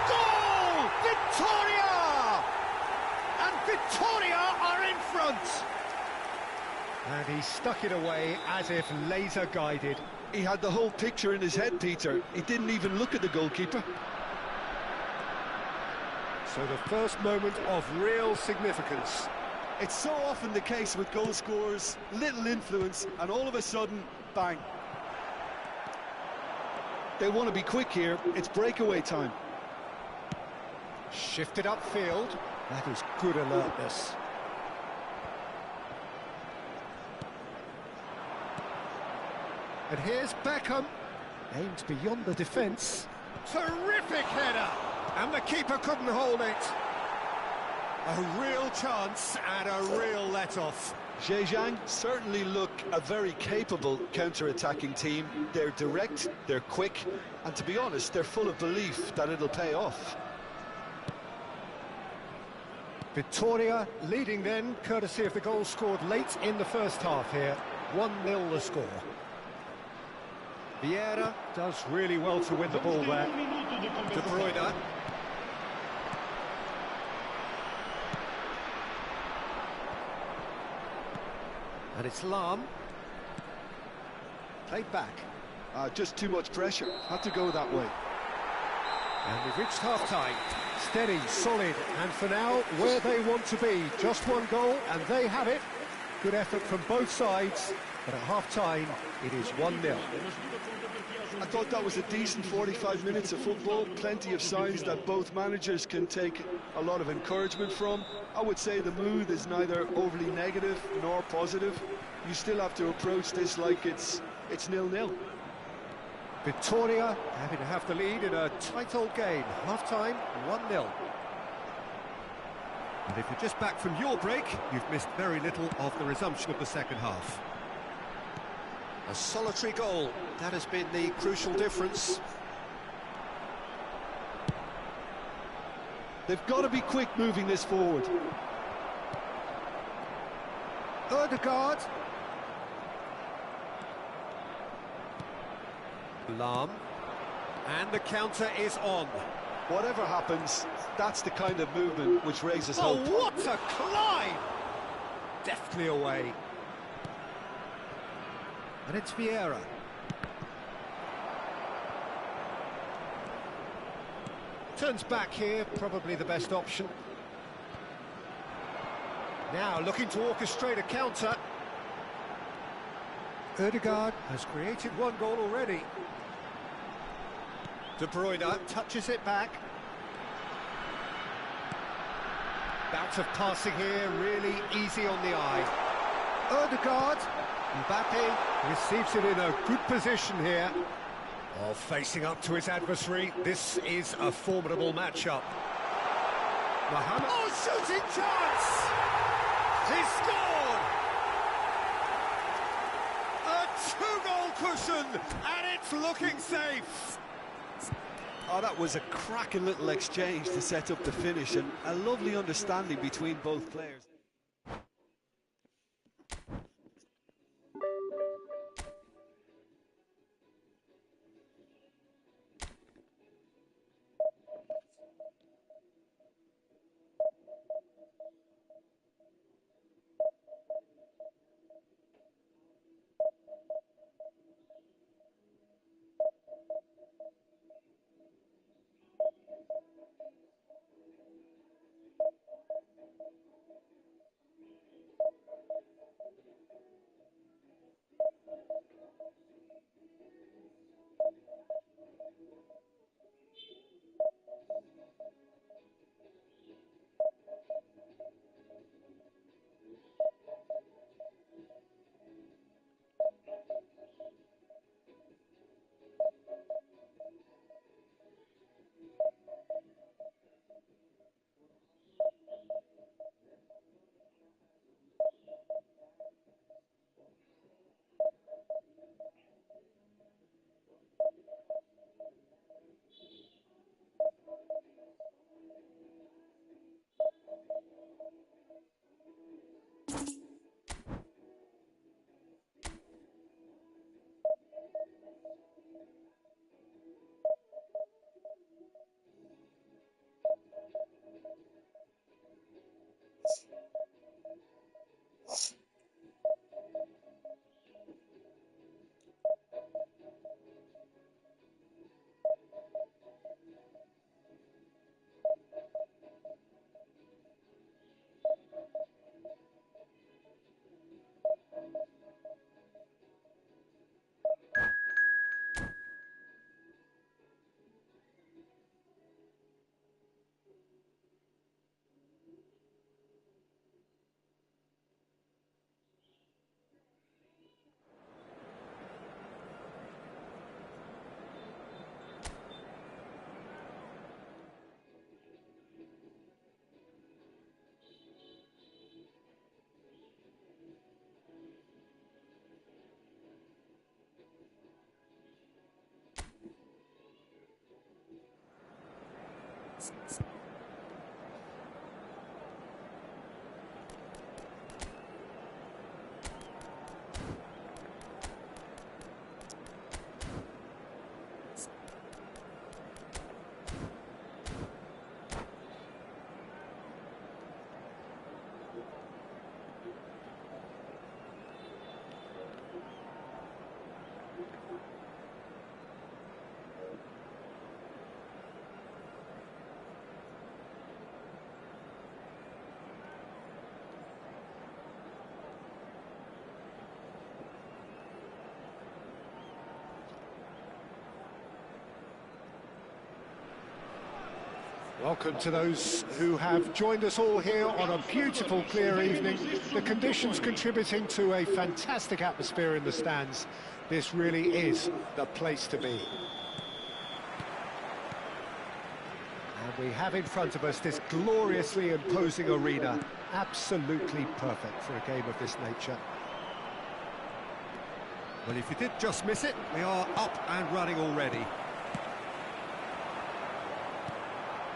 Goal! Victoria! And Victoria are in front! And he stuck it away as if laser guided. He had the whole picture in his head, Peter. He didn't even look at the goalkeeper. So the first moment of real significance. It's so often the case with goal scorers, little influence, and all of a sudden, bang. They want to be quick here, it's breakaway time. Shifted upfield, that is good alertness. And here's Beckham, aimed beyond the defence. Terrific header, and the keeper couldn't hold it. A real chance and a real let-off. Zhejiang certainly look a very capable counter-attacking team. They're direct, they're quick, and to be honest, they're full of belief that it'll pay off. Victoria leading then, courtesy of the goal scored late in the first half here. 1-0 the score. Vieira does really well to win the ball there. De Bruyne. And it's Lahm. Played back. Just too much pressure. Had to go that way. And we've reached half-time. Steady, solid, and for now, where they want to be. Just one goal, and they have it. Good effort from both sides, but at half-time, it is 1-0. I thought that was a decent 45 minutes of football. Plenty of signs that both managers can take a lot of encouragement from. I would say the mood is neither overly negative nor positive. You still have to approach this like it's 0-0. Victoria having to have the lead in a tight old game. Half-time, 1-0. And if you're just back from your break, you've missed very little of the resumption of the second half. A solitary goal, that has been the crucial difference. They've got to be quick moving this forward. Ødegaard. Lahm. And the counter is on. Whatever happens, that's the kind of movement which raises Oh, hope. what a climb! Deftly away. And it's Vieira. Turns back here, probably the best option. Now looking to orchestrate a counter. Ødegaard has created one goal already. De Bruyne touches it back. Bout of passing here, really easy on the eye. Ødegaard. Mbappe receives it in a good position here. Oh, facing up to his adversary, this is a formidable matchup. Mohamed. Oh, shooting chance! He scored! A two-goal cushion, and it's looking safe. Oh, that was a cracking little exchange to set up the finish, and a lovely understanding between both players. Welcome to those who have joined us all here on a beautiful, clear evening. The conditions contributing to a fantastic atmosphere in the stands. This really is the place to be. And we have in front of us this gloriously imposing arena. Absolutely perfect for a game of this nature. Well, if you did just miss it, we are up and running already.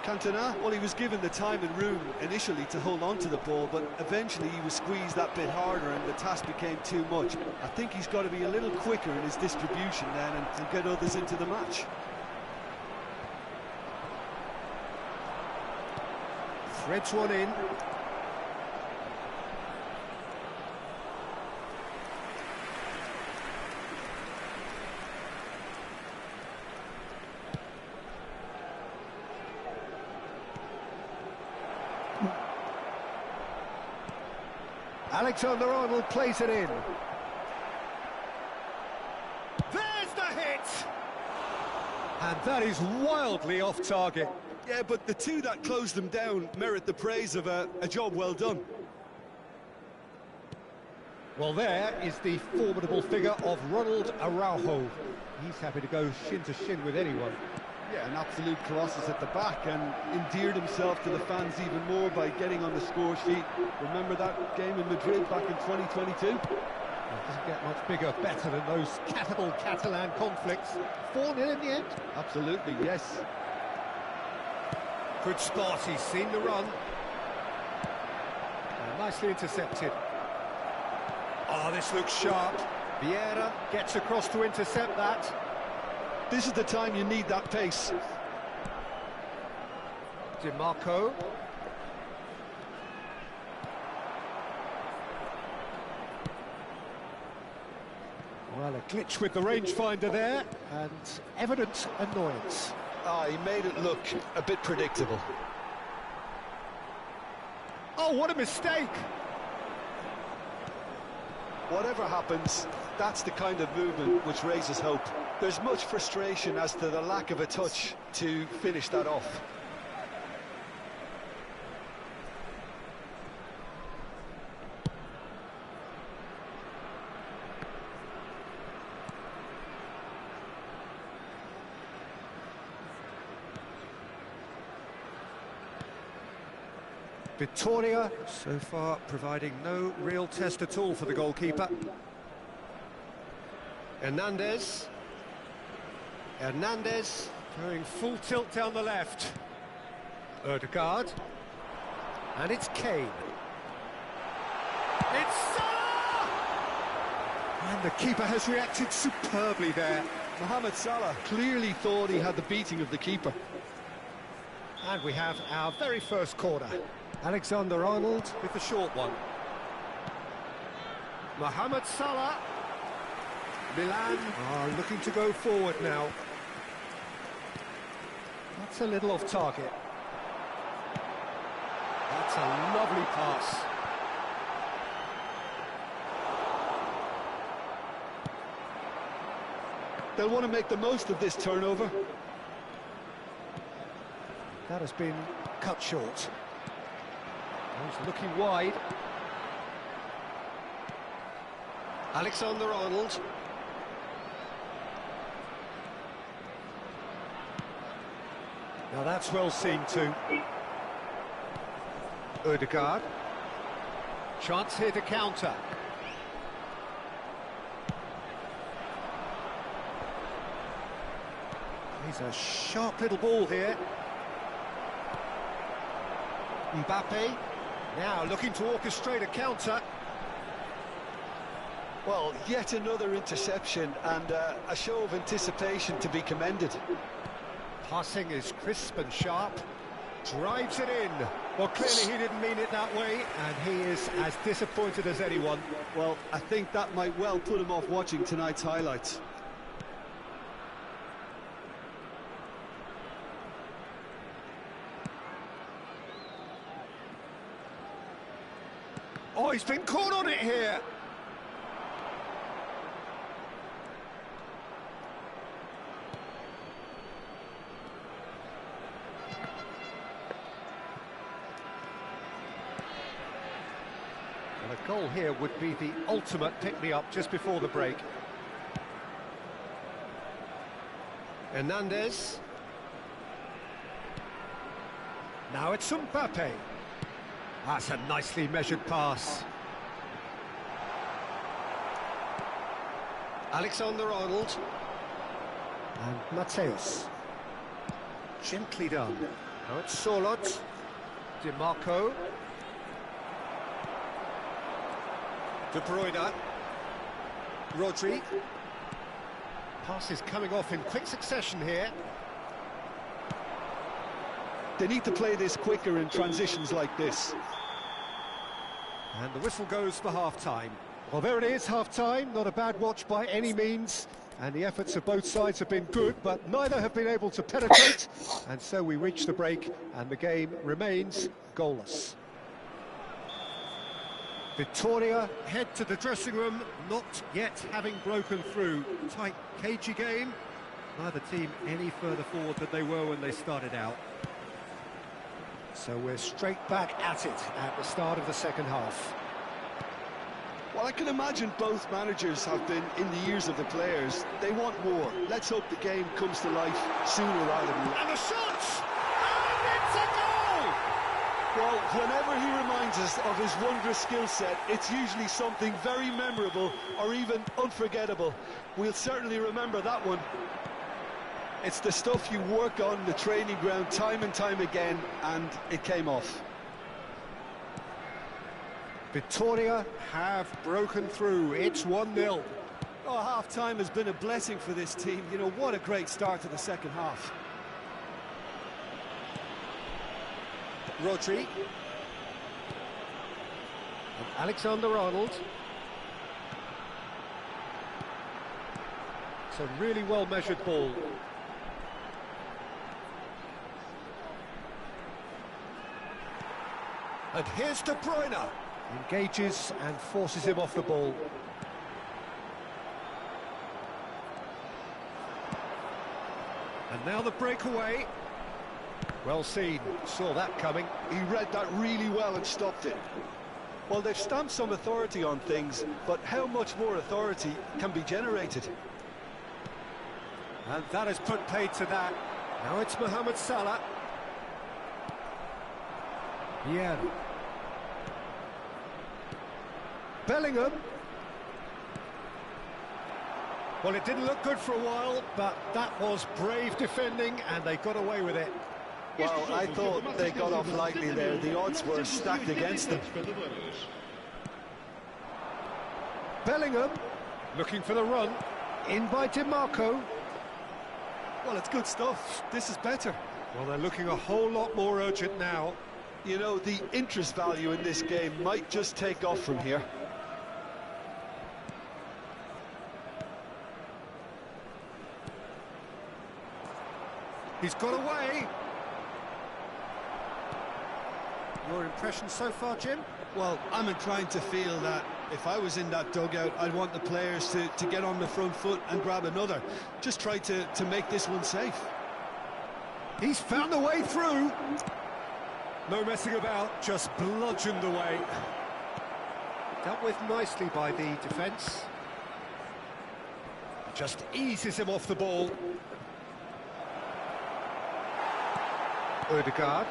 Cantona, well, he was given the time and room initially to hold on to the ball, but eventually he was squeezed that bit harder and the task became too much. I think he's got to be a little quicker in his distribution then and get others into the match. Threads one in. Alexander-Arnold plays it in. There's the hit! And that is wildly off target. Yeah, but the two that closed them down merit the praise of a job well done. Well, there is the formidable figure of Ronald Araujo. He's happy to go shin to shin with anyone. Yeah, an absolute colossus at the back, and endeared himself to the fans even more by getting on the score sheet. Remember that game in Madrid back in 2022? It doesn't get much bigger, better than those capital Catalan conflicts. 4-0 in the end? Absolutely, yes. Good spot, he's seen the run. Nicely intercepted. Oh, this looks sharp. Vieira gets across to intercept that. This is the time you need that pace. DiMarco. Well, a glitch with the rangefinder there, and evident annoyance. Ah, he made it look a bit predictable. Oh, what a mistake! Whatever happens, that's the kind of movement which raises hope. There's much frustration as to the lack of a touch to finish that off. Vittoria, so far, providing no real test at all for the goalkeeper. Hernandez. Hernandez going full tilt down the left. Ødegaard. And it's Kane. It's Salah! And the keeper has reacted superbly there. Mohamed Salah clearly thought he had the beating of the keeper. And we have our very first corner. Alexander-Arnold with the short one. Mohamed Salah. Milan are looking to go forward now. That's a little off target. That's a lovely pass. They'll want to make the most of this turnover. That has been cut short. He's looking wide. Alexander-Arnold. Now that's well seen too. Ødegaard. Chance here to counter. He's a sharp little ball here. Mbappe. Now looking to orchestrate a counter. Well, yet another interception and a show of anticipation to be commended. Passing is crisp and sharp. Drives it in. Well, clearly he didn't mean it that way, and he is as disappointed as anyone. Well, I think that might well put him off watching tonight's highlights. Oh, he's been caught on it here. A goal here would be the ultimate pick-me-up just before the break. Hernandez. Now it's Mbappe. That's a nicely measured pass. Alexander-Arnold. And Mateus. Gently done. Now it's Sorloth. DiMarco. De Bruyne. Rodri. Passes coming off in quick succession here. They need to play this quicker in transitions like this. And the whistle goes for half-time. Well, there it is, half-time. Not a bad watch by any means. And the efforts of both sides have been good, but neither have been able to penetrate. And so we reach the break, and the game remains goalless. Victoria head to the dressing room, not yet having broken through. Tight, cagey game. Neither team any further forward than they were when they started out. So we're straight back at it at the start of the second half. Well, I can imagine both managers have been in the ears of the players. They want more. Let's hope the game comes to life sooner rather than later. And the shot! And it's a goal! Well, whenever he reminds us of his wondrous skill set, it's usually something very memorable or even unforgettable. We'll certainly remember that one. It's the stuff you work on the training ground time and time again, and it came off. Victoria have broken through. It's 1-0. Oh, half-time has been a blessing for this team. You know, what a great start to the second half. Rodri. And Alexander-Arnold. It's a really well-measured ball. And here's De Bruyne. Engages and forces him off the ball. And now the breakaway. Well seen, saw that coming. He read that really well and stopped it. Well, they've stamped some authority on things, but how much more authority can be generated? And that has put paid to that. Now it's Mohamed Salah. Yeah. Bellingham. Well, it didn't look good for a while, but that was brave defending, and they got away with it. Well, I thought they got off lightly there. The odds were stacked against them. Bellingham looking for the run. In by DiMarco. Well, it's good stuff. This is better. Well, they're looking a whole lot more urgent now. You know, the interest value in this game might just take off from here. He's got away. Your impression so far, Jim? Well, I'm inclined to feel that if I was in that dugout, I'd want the players to get on the front foot and grab another. Just try to make this one safe. He's found a way through. No messing about, just bludgeoned away. Dealt with nicely by the defence. Just eases him off the ball. Odegaard.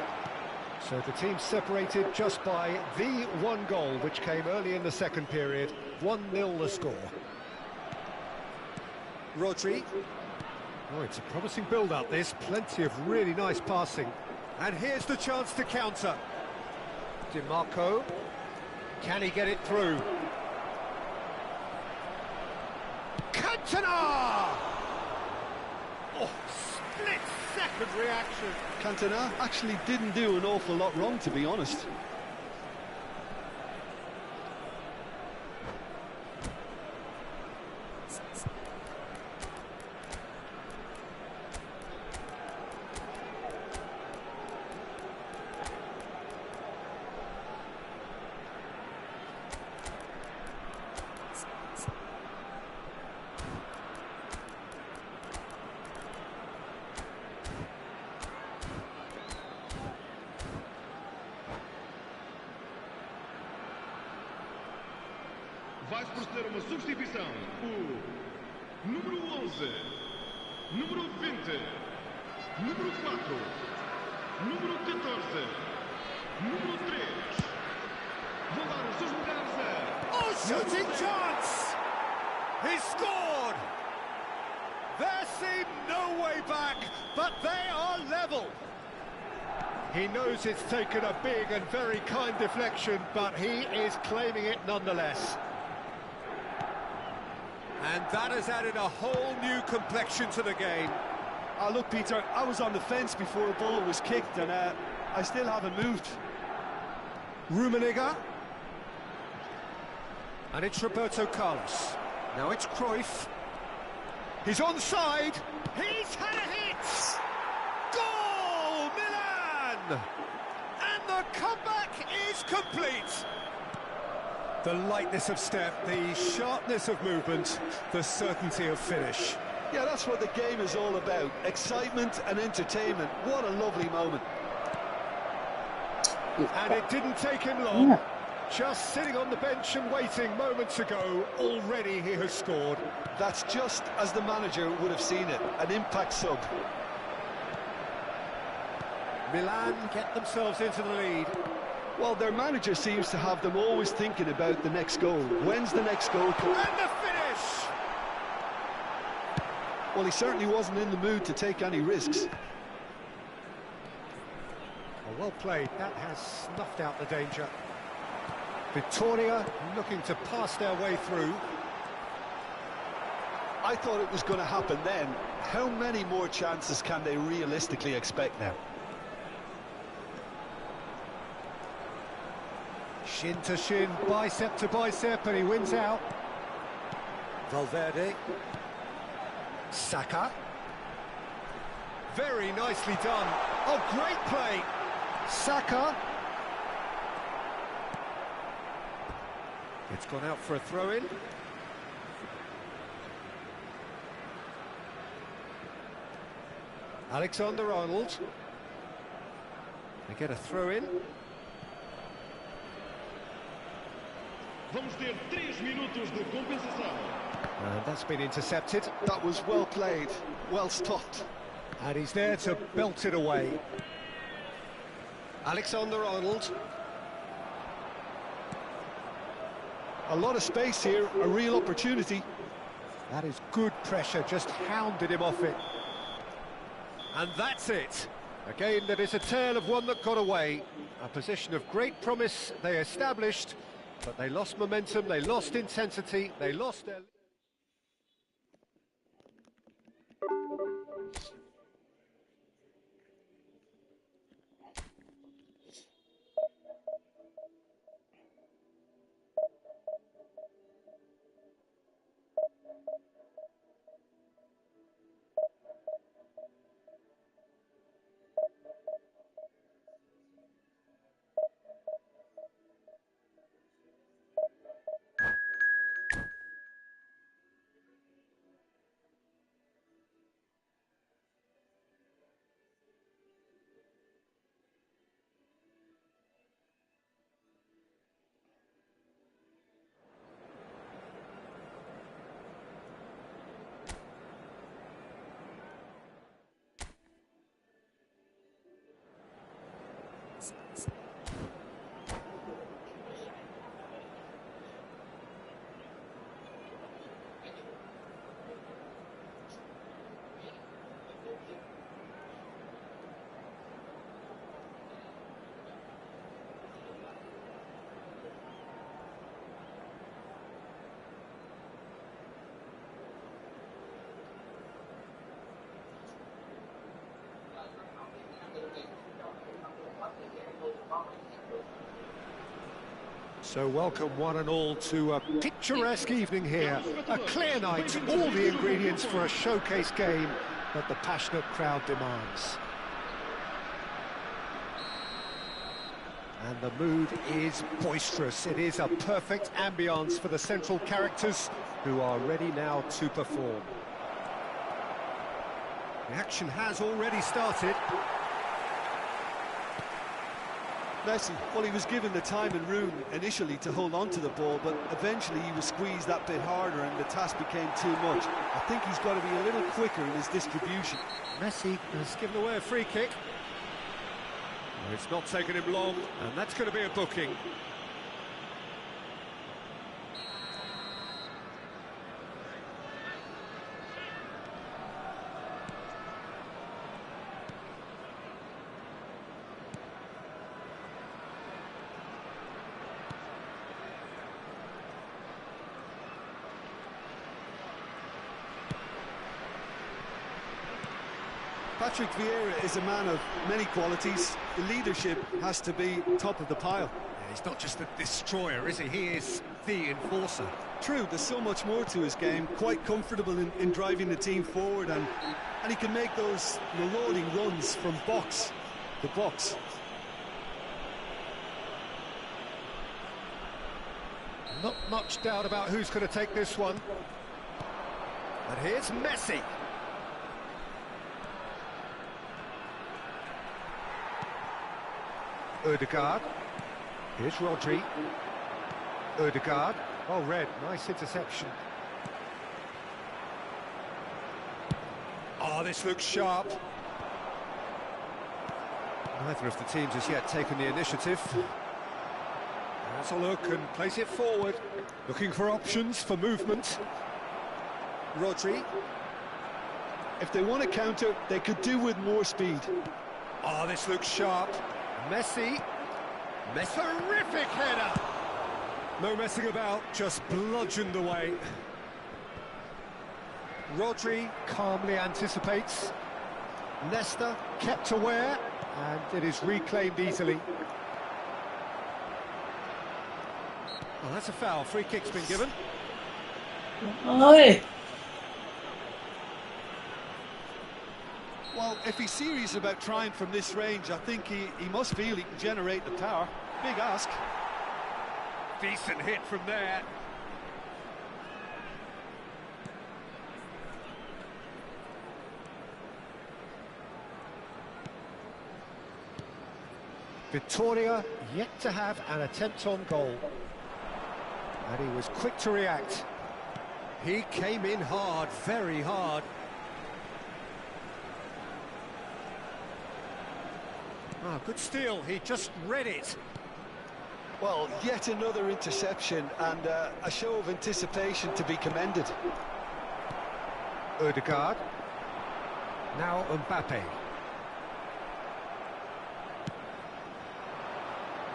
So the team separated just by the one goal, which came early in the second period. 1-0 the score. Rodri. Oh, it's a promising build-up, this. Plenty of really nice passing. And here's the chance to counter. DiMarco. Can he get it through? Cantona! Oh, split-second reaction. Cantona actually didn't do an awful lot wrong, to be honest. Vai-se proceder a uma substituição. O número 11, número 20, número 4, número 14, número 3. Vão dar os seus lugares a... Oh, shooting chance! He scored! There seemed no way back, but they are level. He knows it's taken a big and very kind deflection, but he is claiming it nonetheless. And that has added a whole new complexion to the game. Look, Peter, I was on the fence before the ball was kicked, and I still haven't moved. Rummenigge. And it's Roberto Carlos. Now it's Cruyff. He's onside. He's had a hit! Goal, Milan! And the comeback is complete. The lightness of step, the sharpness of movement, the certainty of finish. Yeah, that's what the game is all about. Excitement and entertainment. What a lovely moment. And it didn't take him long. Just sitting on the bench and waiting moments ago, already he has scored. That's just as the manager would have seen it, an impact sub. Milan get themselves into the lead. Well, their manager seems to have them always thinking about the next goal. When's the next goal coming? And the finish! Well, he certainly wasn't in the mood to take any risks. Oh, well played. That has snuffed out the danger. Vittoria looking to pass their way through. I thought it was going to happen then. How many more chances can they realistically expect now? Shin to shin, bicep to bicep, and he wins out. Valverde. Saka. Very nicely done. Oh, great play. Saka. It's gone out for a throw-in. Alexander-Arnold. They get a throw-in. Vamos ter 3 minutos de compensação. And that's been intercepted. That was well played, well stopped. And he's there to belt it away. Alexander-Arnold. A lot of space here, a real opportunity. That is good pressure, just hounded him off it. And that's it. A game that is a tale of one that got away. A position of great promise they established, but they lost momentum, they lost intensity, they lost their... So welcome one and all to a picturesque evening here. A clear night, all the ingredients for a showcase game that the passionate crowd demands. And the mood is boisterous. It is a perfect ambience for the central characters who are ready now to perform. The action has already started. Messi, well, he was given the time and room initially to hold on to the ball, but eventually he was squeezed that bit harder and the task became too much. I think he's got to be a little quicker in his distribution. Messi has given away a free kick. It's not taken him long, and that's going to be a booking. Patrick Vieira is a man of many qualities. The leadership has to be top of the pile. Yeah, he's not just a destroyer, is he? He is the enforcer. True, there's so much more to his game. Quite comfortable in driving the team forward, and he can make those reloading runs from box to box. Not much doubt about who's going to take this one. And here's Messi. Ødegaard. Here's Rodri. Ødegaard. Oh, red. Nice interception. Oh, this looks sharp. Neither of the teams has yet taken the initiative. Let's a look and place it forward. Looking for options for movement. Rodri. If they want to counter, they could do with more speed. Oh, this looks sharp. Messi. Terrific header. No messing about, just bludgeoned away. Rodri calmly anticipates. Nesta kept aware, and it is reclaimed easily. Well, that's a foul. Free kick's been given. Ôi. Well, if he's serious about trying from this range, I think he must feel he can generate the power. Big ask. Decent hit from there. Victoria yet to have an attempt on goal. And he was quick to react. He came in hard, very hard. Oh, good steal, he just read it. Well, yet another interception and a show of anticipation to be commended. Ødegaard. Now Mbappe.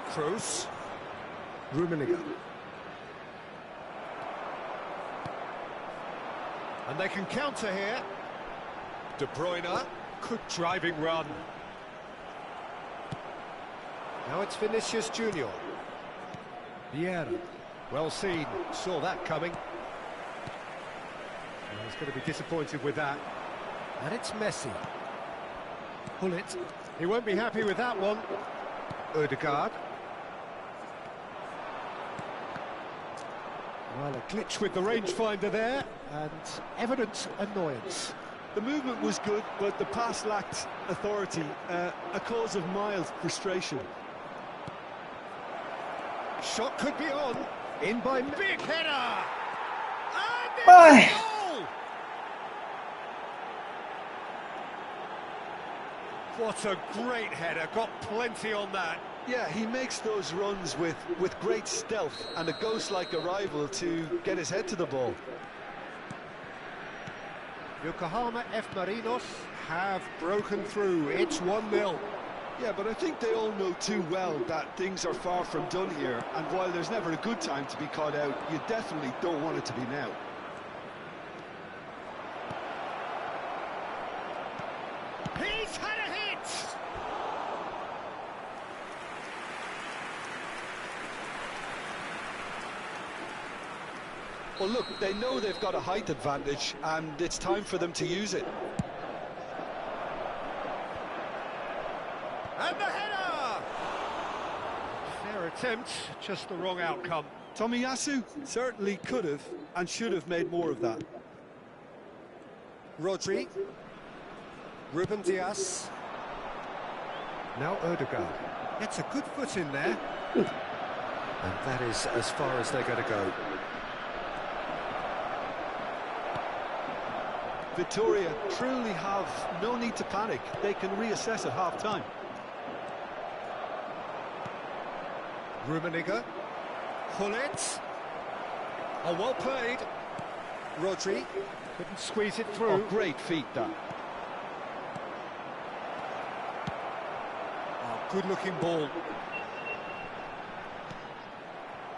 Kroos. Rummenigge. And they can counter here. De Bruyne. Good driving run. Now it's Vinicius Junior. Vieira. Well seen. Saw that coming. Well, he's going to be disappointed with that. And it's Messi. Pull it. He won't be happy with that one. Ødegaard. Well, a glitch with the rangefinder there, and evident annoyance. The movement was good, but the pass lacked authority, a cause of mild frustration. Shot could be on. In by big header. And Bye. it's a goal! What a great header. Got plenty on that. Yeah, he makes those runs with great stealth and a ghost-like arrival to get his head to the ball. Yokohama F. Marinos have broken through. It's 1-0. Yeah, but I think they all know too well that things are far from done here, and while there's never a good time to be caught out, you definitely don't want it to be now. He's had a hit! Well, look, they know they've got a height advantage, and it's time for them to use it. And the header! Fair attempt, just the wrong outcome. Tomiyasu certainly could have and should have made more of that. Rodri. Ruben Dias. Now Ødegaard. Gets a good foot in there. And that is as far as they're going to go. Victoria truly have no need to panic. They can reassess at half-time. Rummenigge. Hullet. Oh, well played. Rodri couldn't squeeze it through. Oh, great feet, that. Oh, good-looking ball.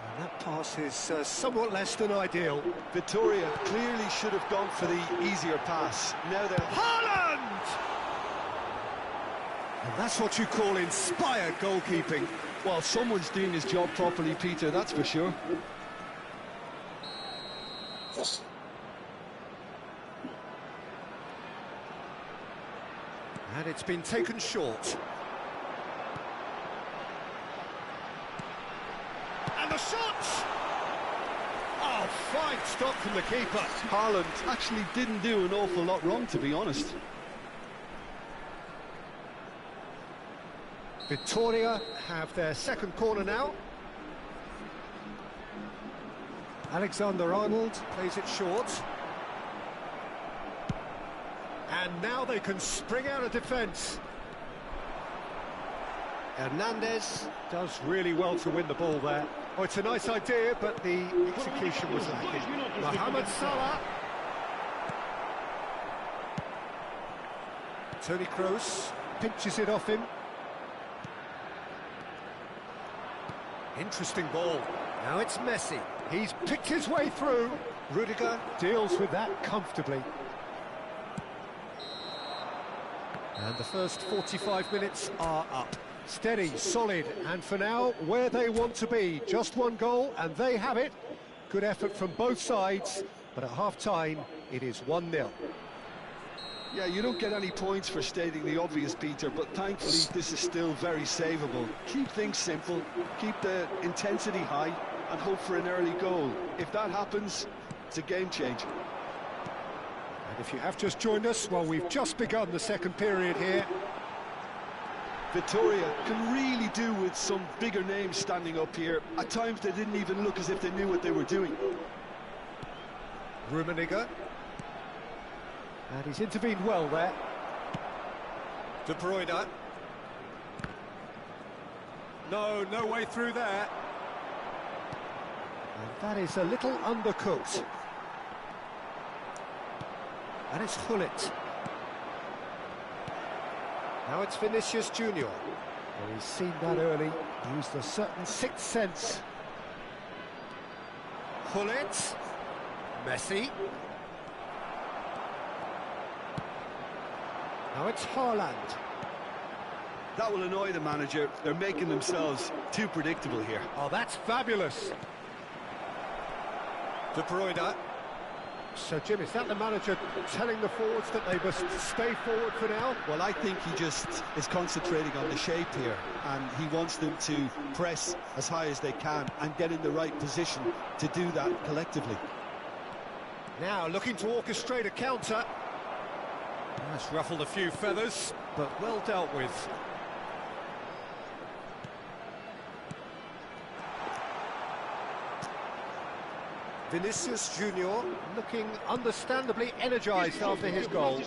And that pass is somewhat less than ideal. Victoria clearly should have gone for the easier pass. Now they're... Haaland! And that's what you call inspired goalkeeping. Well, someone's doing his job properly, Peter, that's for sure. And it's been taken short. And the shot! Oh, fine stop from the keeper. Haaland actually didn't do an awful lot wrong, to be honest. Victoria have their second corner now. Alexander-Arnold plays it short. And now they can spring out of defence. Hernandez does really well to win the ball there. Oh, it's a nice idea, but the execution was lacking. Mohamed Salah. Toni Kroos pinches it off him. Interesting ball. Now it's Messi. He's picked his way through. Rudiger deals with that comfortably. And the first 45 minutes are up. Steady, solid, and for now, where they want to be. Just one goal, and they have it. Good effort from both sides, but at half-time, it is 1-0. Yeah, you don't get any points for stating the obvious, Peter, but thankfully this is still very savable. Keep things simple, keep the intensity high, and hope for an early goal. If that happens, it's a game changer. And if you have just joined us, well, we've just begun the second period here. Victoria can really do with some bigger names standing up here. At times they didn't even look as if they knew what they were doing. Rummenigge. And he's intervened well there. De Bruyne. No way through there. And that is a little undercooked. And it's Hullet. Now it's Vinicius Junior. Well, he's seen that early, used a certain sixth sense. Hullet. Messi. Now it's Haaland. That will annoy the manager. They're making themselves too predictable here. Oh, that's fabulous. De Bruyne. So, Jim, is that the manager telling the forwards that they must stay forward for now? Well, I think he just is concentrating on the shape here, and he wants them to press as high as they can and get in the right position to do that collectively. Now, looking to orchestrate a counter. That's ruffled a few feathers, but well dealt with. Vinicius Junior looking understandably energised after his goal.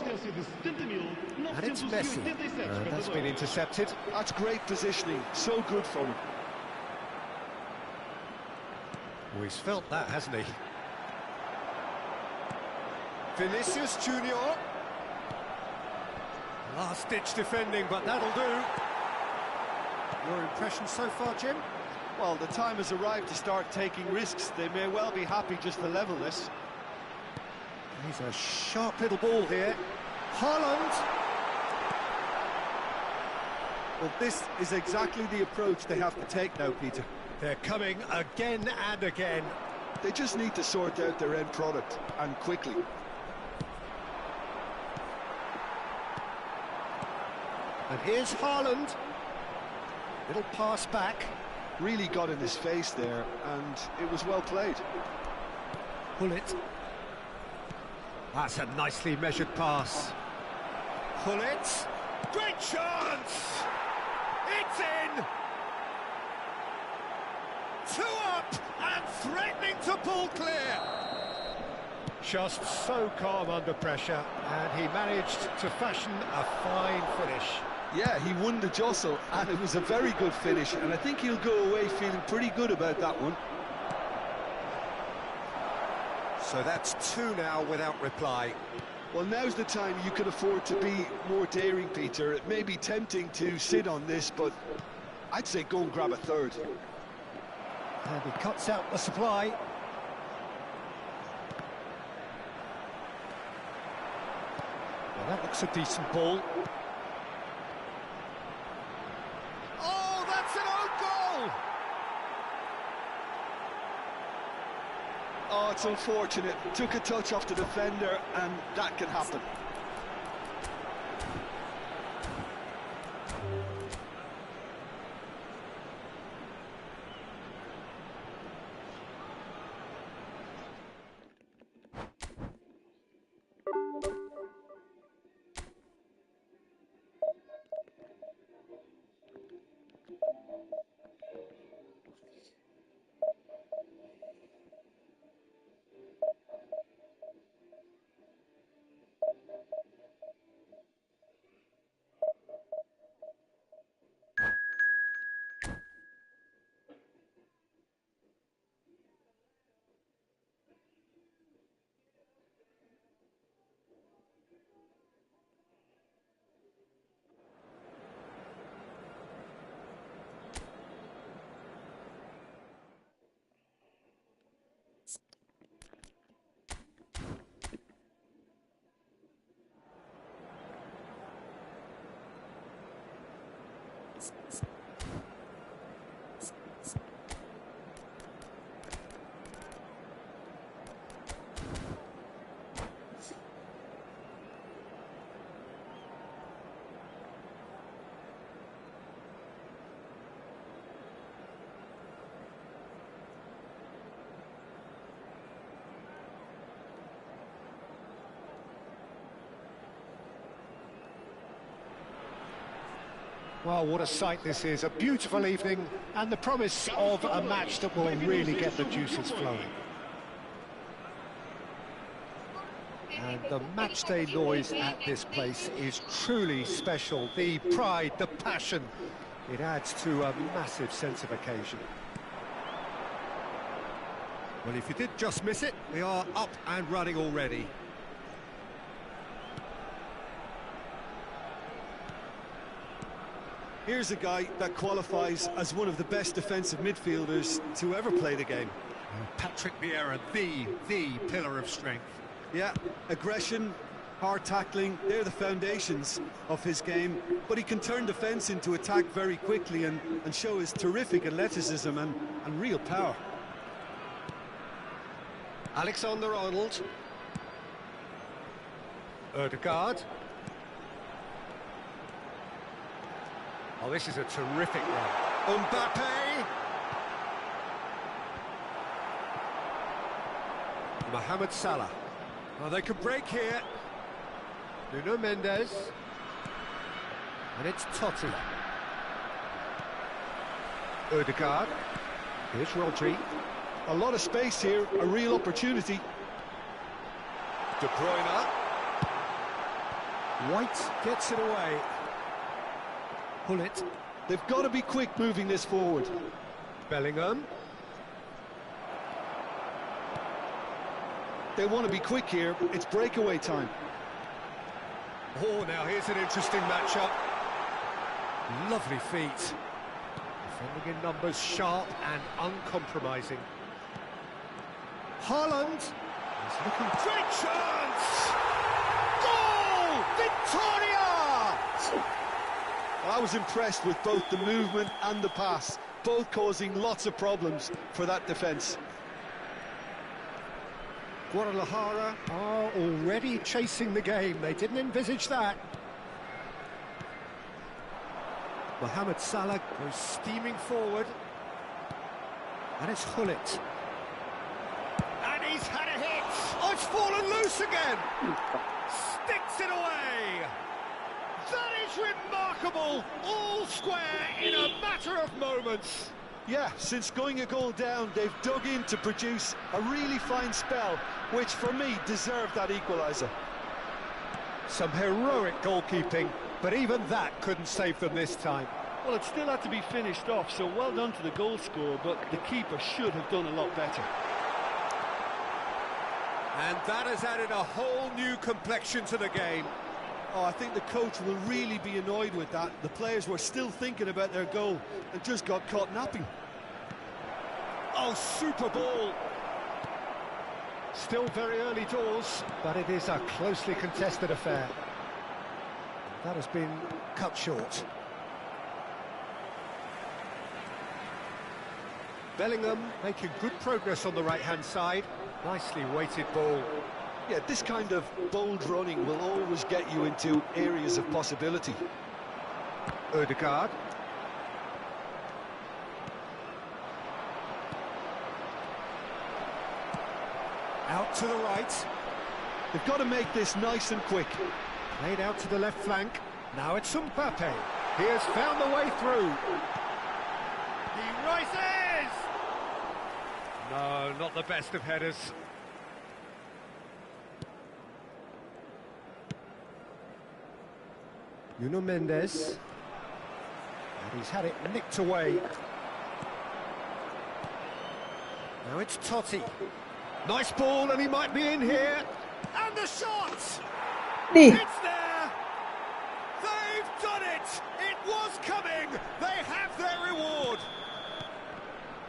And it's Messi. That's been intercepted. That's great positioning, so good from him. Well, he's felt that, hasn't he? Vinicius Junior. Last-ditch defending, but that'll do. Your impression so far, Jim? Well, the time has arrived to start taking risks. They may well be happy just to level this. He's a sharp little ball here. Haaland! Well, this is exactly the approach they have to take now, Peter. They're coming again and again. They just need to sort out their end product, and quickly. And here's Haaland. Little pass back. Really got in his face there, and it was well played. Hullet. That's a nicely measured pass. Hullet. Great chance! It's in! Two up and threatening to pull clear. Just so calm under pressure, and he managed to fashion a fine finish. Yeah, he won the jostle, and it was a very good finish, and I think he'll go away feeling pretty good about that one. So that's two now without reply. Well, now's the time you can afford to be more daring, Peter. It may be tempting to sit on this, but I'd say go and grab a third. And he cuts out the supply. Well, that looks a decent ball. Oh, that's an own goal! Oh, it's unfortunate. Took a touch off the defender, and that can happen. Well, what a sight this is. A beautiful evening and the promise of a match that will really get the juices flowing. And the matchday noise at this place is truly special. The pride, the passion, it adds to a massive sense of occasion. Well, if you did just miss it, we are up and running already. Here's a guy that qualifies as one of the best defensive midfielders to ever play the game. Patrick Vieira, the pillar of strength. Yeah, aggression, hard tackling, they're the foundations of his game, but he can turn defence into attack very quickly and show his terrific athleticism and real power. Alexander-Arnold. Ødegaard. Oh, this is a terrific run. Mbappe. Mohamed Salah. Oh, they can break here. Nuno Mendes. And it's Totti. Ødegaard. Here's Rodri. A lot of space here, a real opportunity. De Bruyne. White gets it away. Pull it. They've got to be quick moving this forward. Bellingham. They want to be quick here, it's breakaway time. Oh, now here's an interesting matchup. Lovely feet. Defending in numbers, sharp and uncompromising. Haaland is looking... Great chance! Goal! Victoria! Well, I was impressed with both the movement and the pass, both causing lots of problems for that defence. Guadalajara are already chasing the game. They didn't envisage that. Mohamed Salah goes steaming forward. And it's Gullit. And he's had a hit. Oh, it's fallen loose again. Sticks it away. That is remarkable. All square in a matter of moments. Yeah, since going a goal down, they've dug in to produce a really fine spell, which for me deserved that equaliser. Some heroic goalkeeping, but even that couldn't save them this time. Well, it still had to be finished off, so well done to the goal scorer, but the keeper should have done a lot better. And that has added a whole new complexion to the game. Oh, I think the coach will really be annoyed with that. The players were still thinking about their goal and just got caught napping. Oh, super ball. Still very early doors, but it is a closely contested affair. That has been cut short. Bellingham making good progress on the right-hand side. Nicely weighted ball. Yeah, this kind of bold running will always get you into areas of possibility. Odegaard. Out to the right. They've got to make this nice and quick. Played out to the left flank. Now it's Mbappe. He has found the way through. He rises! No, not the best of headers. Nuno Mendes. And he's had it nicked away. Now it's Totti. Nice ball, and he might be in here. And the shot! It's there! They've done it! It was coming! They have their reward!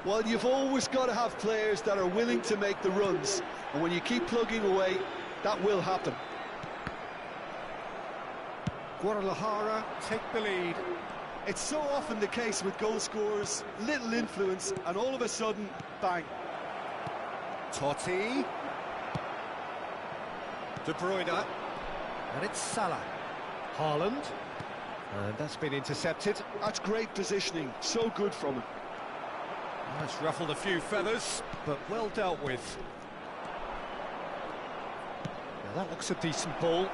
Well, you've always got to have players that are willing to make the runs. And when you keep plugging away, that will happen. Guadalajara take the lead. It's so often the case with goal scorers, little influence, and all of a sudden, bang. Totti. De Bruyne. And it's Salah. Haaland. And that's been intercepted. That's great positioning, so good from him. That's ruffled a few feathers, but well dealt with. Now that looks a decent ball.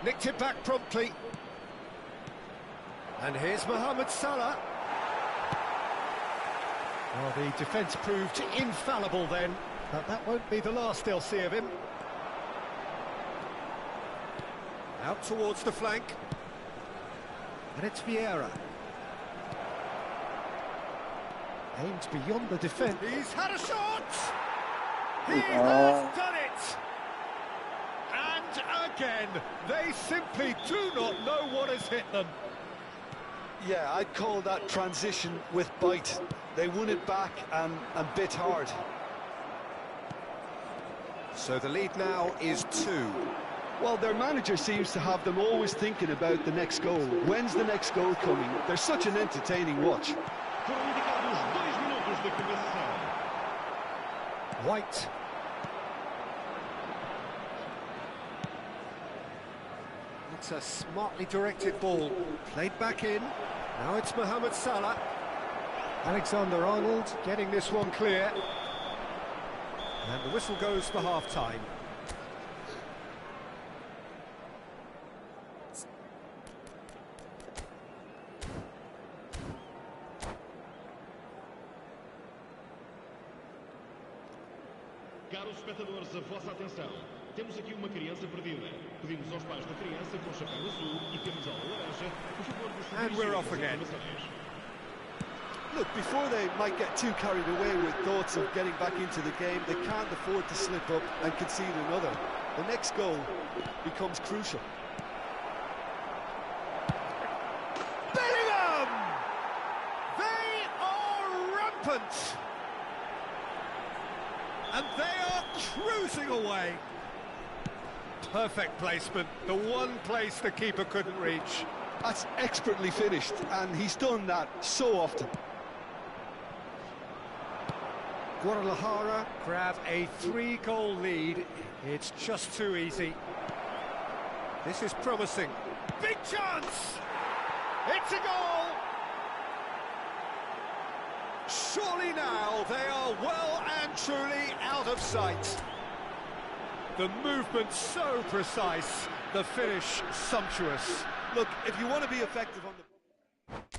Nicked it back promptly. And here's Mohamed Salah. Well, the defence proved infallible then, but that won't be the last they'll see of him. Out towards the flank. And it's Vieira. Aimed beyond the defence. He's had a shot! He has done it! And again, they simply do not know what has hit them. Yeah, I'd call that transition with bite. They won it back and bit hard. So the lead now is 2. Well, their manager seems to have them always thinking about the next goal. When's the next goal coming? They're such an entertaining watch. White. That's a smartly directed ball. Played back in. Now it's Mohamed Salah. Alexander-Arnold getting this one clear. And the whistle goes for half-time. Caros espectadores, a vossa atenção. Temos aqui uma criança perdida. Pedimos aos pais da criança com chapéu azul e camisola laranja, por favor, dos And we're off again. Look, before they might get too carried away with thoughts of getting back into the game, they can't afford to slip up and concede another. The next goal becomes crucial. Bellingham! They are rampant! And they are cruising away. Perfect placement, the one place the keeper couldn't reach. That's expertly finished, and he's done that so often. Guadalajara grab a 3-goal lead. It's just too easy. This is promising. Big chance! It's a goal! Surely now they are well and truly out of sight. The movement so precise, the finish sumptuous. Look, if you want to be effective on the...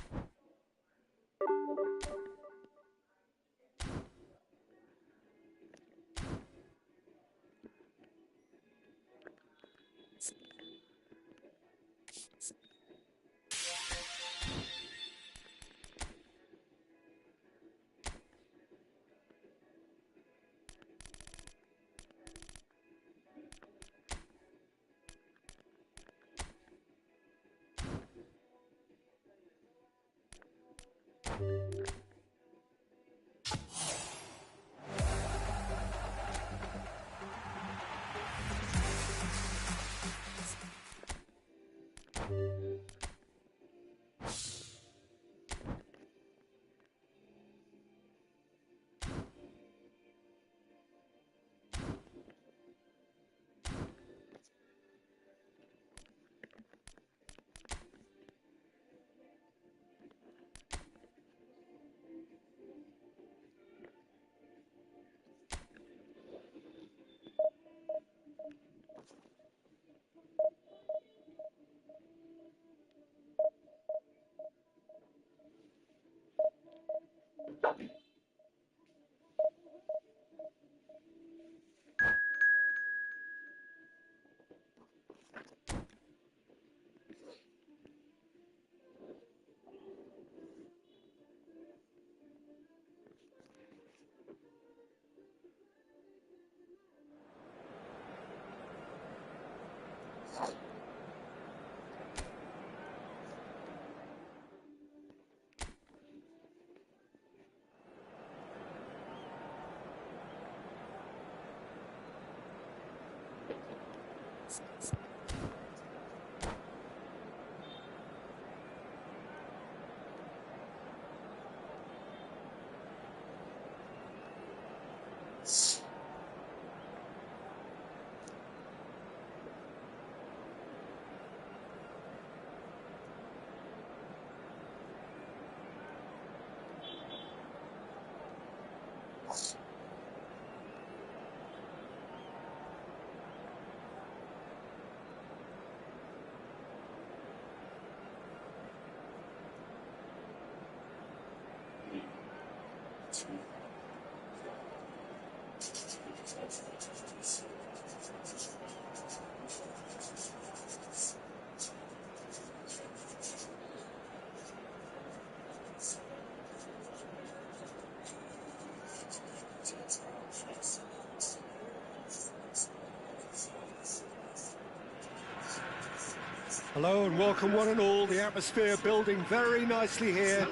Hello and welcome one and all. The atmosphere building very nicely here.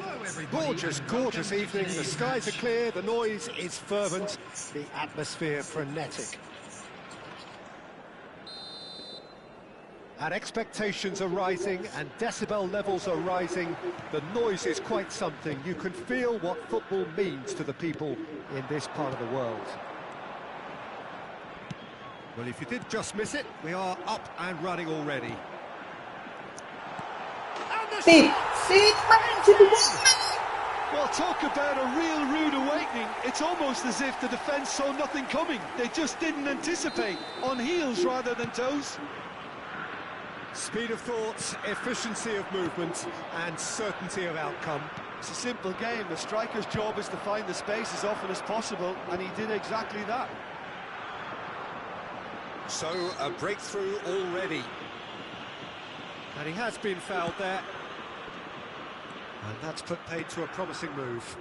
Gorgeous, gorgeous evening. The skies are clear, the noise is fervent, the atmosphere frenetic. And expectations are rising and decibel levels are rising. The noise is quite something. You can feel what football means to the people in this part of the world. Well, if you did just miss it, we are up and running already. Sit man to the wall. Well, talk about a real rude awakening. It's almost as if the defence saw nothing coming. They just didn't anticipate, on heels rather than toes. Speed of thought, efficiency of movement, and certainty of outcome. It's a simple game. The striker's job is to find the space as often as possible, and he did exactly that. So, a breakthrough already. And he has been fouled there. And that's put paid to a promising move.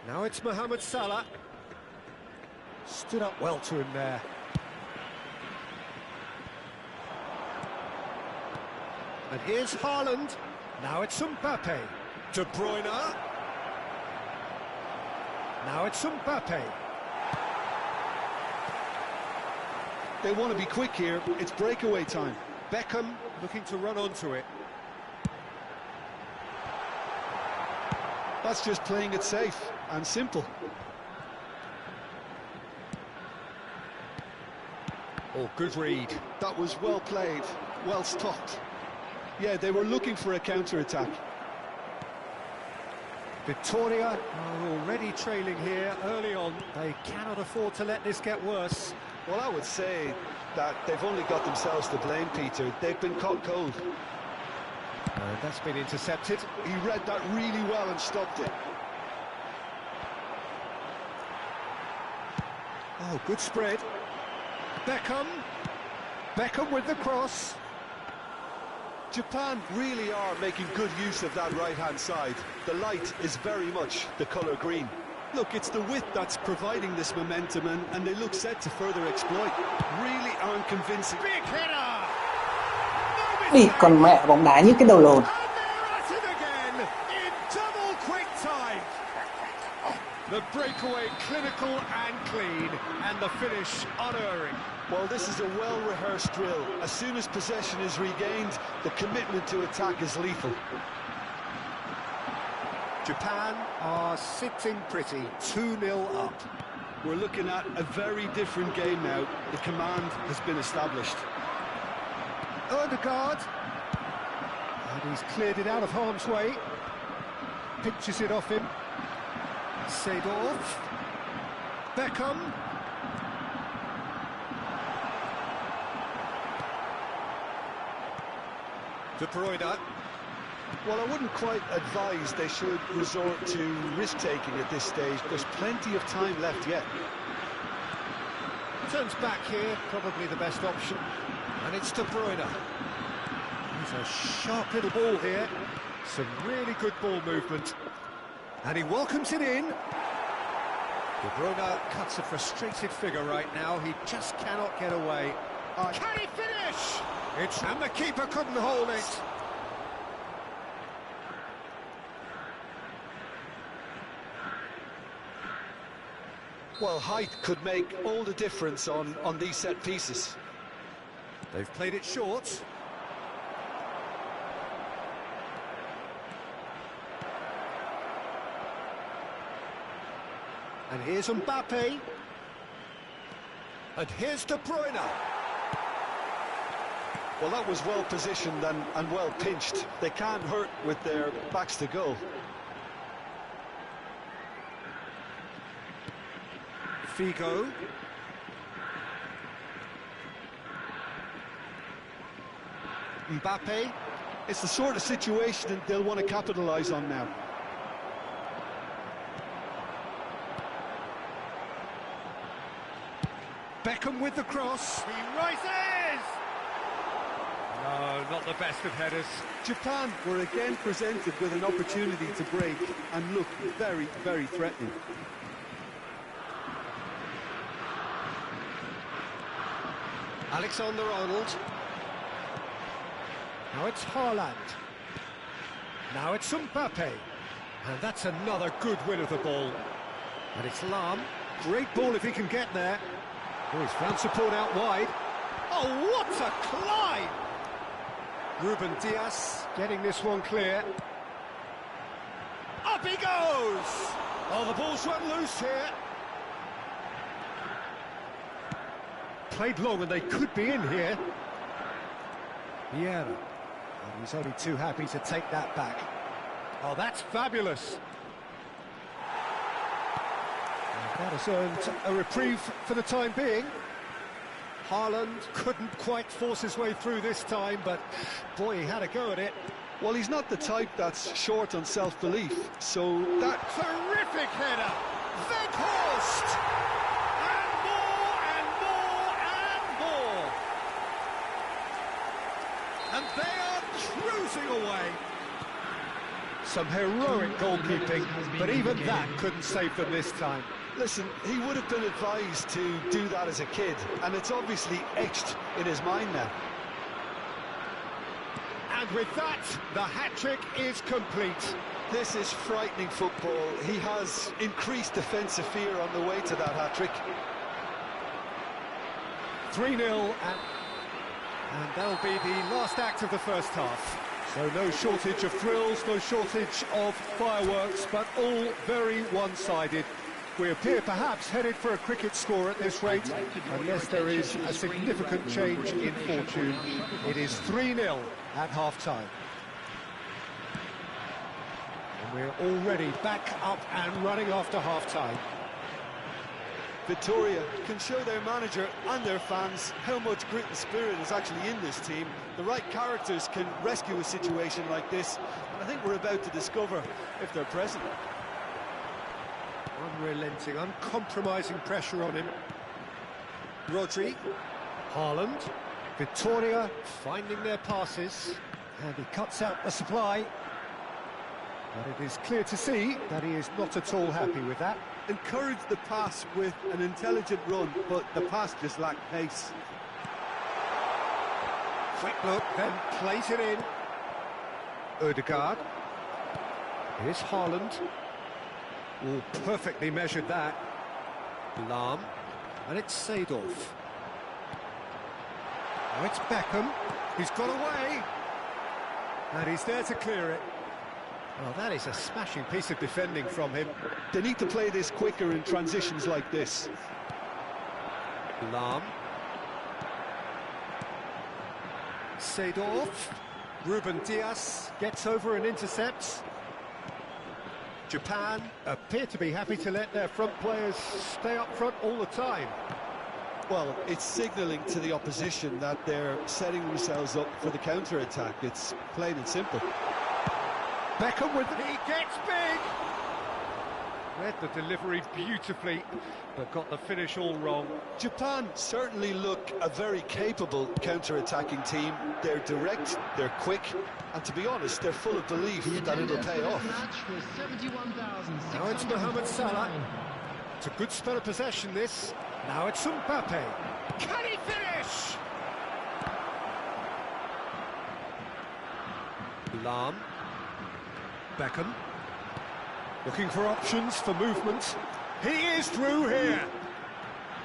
Now it's Mohamed Salah. Stood up well to him there. And here's Haaland. Now it's Mbappe. De Bruyne. Now it's Mbappe. They want to be quick here. It's breakaway time. Beckham looking to run onto it. That's just playing it safe and simple. Oh, good read. That was well played, well stopped. Yeah, they were looking for a counter-attack. Victoria are already trailing here early on. They cannot afford to let this get worse. Well, I would say that they've only got themselves to blame, Peter. They've been caught cold. And that's been intercepted. He read that really well and stopped it. Oh, good spread. Beckham. Beckham with the cross. Japan really are making good use of that right-hand side. The light is very much the colour green. Look, it's the width that's providing this momentum, and they look set to further exploit. Really aren't convincing. Big header! No Đi còn mẹ bóng đá như cái đầu lồn. And they're at it again in double quick time. The breakaway clinical and clean, and the finish unerring. Well, this is a well-rehearsed drill. As soon as possession is regained, the commitment to attack is lethal. Japan are sitting pretty, 2-0 up. We're looking at a very different game now. The command has been established. Odegaard. And he's cleared it out of harm's way. Pinches it off him. Seedorf. Beckham. De Bruyne. Well, I wouldn't quite advise they should resort to risk-taking at this stage. There's plenty of time left yet. Turns back here, probably the best option. And it's De Bruyne. He's a sharp little ball here. Some really good ball movement. And he welcomes it in. De Bruyne cuts a frustrated figure right now. He just cannot get away. Can he finish? And the keeper couldn't hold it. Well, height could make all the difference on these set pieces. They've played it short. And here's Mbappe. And here's De Bruyne. Well, that was well positioned and well pinched. They can't hurt with their backs to goal. Figo. Mbappe. It's the sort of situation that they'll want to capitalise on now. Beckham with the cross. He rises! No, not the best of headers. Japan were again presented with an opportunity to break and look very, very threatening. Alexander-Arnold. Now it's Haaland. Now it's Mbappe. And that's another good win of the ball. And it's Lam. Great ball if he can get there. Oh, he's found support out wide. Oh, what a climb! Ruben Diaz getting this one clear. Up he goes! Oh, the ball's run loose here. Played long and they could be in here. Vieira. And he's only too happy to take that back. Oh, that's fabulous. And that has earned a reprieve for the time being. Haaland couldn't quite force his way through this time, but boy, he had a go at it. Well, he's not the type that's short on self-belief, so that... Terrific header! Weghorst! And more! And they are cruising away. Some heroic goalkeeping, but even that couldn't save them this time. Listen, he would have been advised to do that as a kid, and it's obviously etched in his mind now. And with that, the hat-trick is complete. This is frightening football. He has increased defensive fear on the way to that hat-trick. 3-0, and that'll be the last act of the first half. So no shortage of thrills, no shortage of fireworks, but all very one-sided. We appear perhaps headed for a cricket score at this rate, unless there is a significant change in fortune. It is 3-0 at half-time. And we're already back up and running after half-time. Victoria can show their manager and their fans how much grit and spirit is actually in this team. The right characters can rescue a situation like this, and I think we're about to discover if they're present. Unrelenting, uncompromising pressure on him. Rodri, Haaland, Victoria finding their passes, and he cuts out the supply. But it is clear to see that he is not at all happy with that. Encouraged the pass with an intelligent run, but the pass just lacked pace. Quick look, then plays it in. Ødegaard. Here's Haaland. Oh, perfectly measured that. Lahm. And it's Seedorf. Now it's Beckham. He's got away. And he's there to clear it. Well, that is a smashing piece of defending from him. They need to play this quicker in transitions like this. Lahm. Seedorf. Ruben Dias gets over and intercepts. Japan appear to be happy to let their front players stay up front all the time. Well, it's signalling to the opposition that they're setting themselves up for the counter-attack. It's plain and simple. Beckham with... He gets big! Read the delivery beautifully, but got the finish all wrong. Japan certainly look a very capable counter-attacking team. They're direct, they're quick, and to be honest, they're full of belief that it'll pay off. Now it's Mohamed Salah. It's a good spell of possession, this. Now it's Mbappe. Can he finish? Lahm. Beckham. Looking for options for movement. He is through here.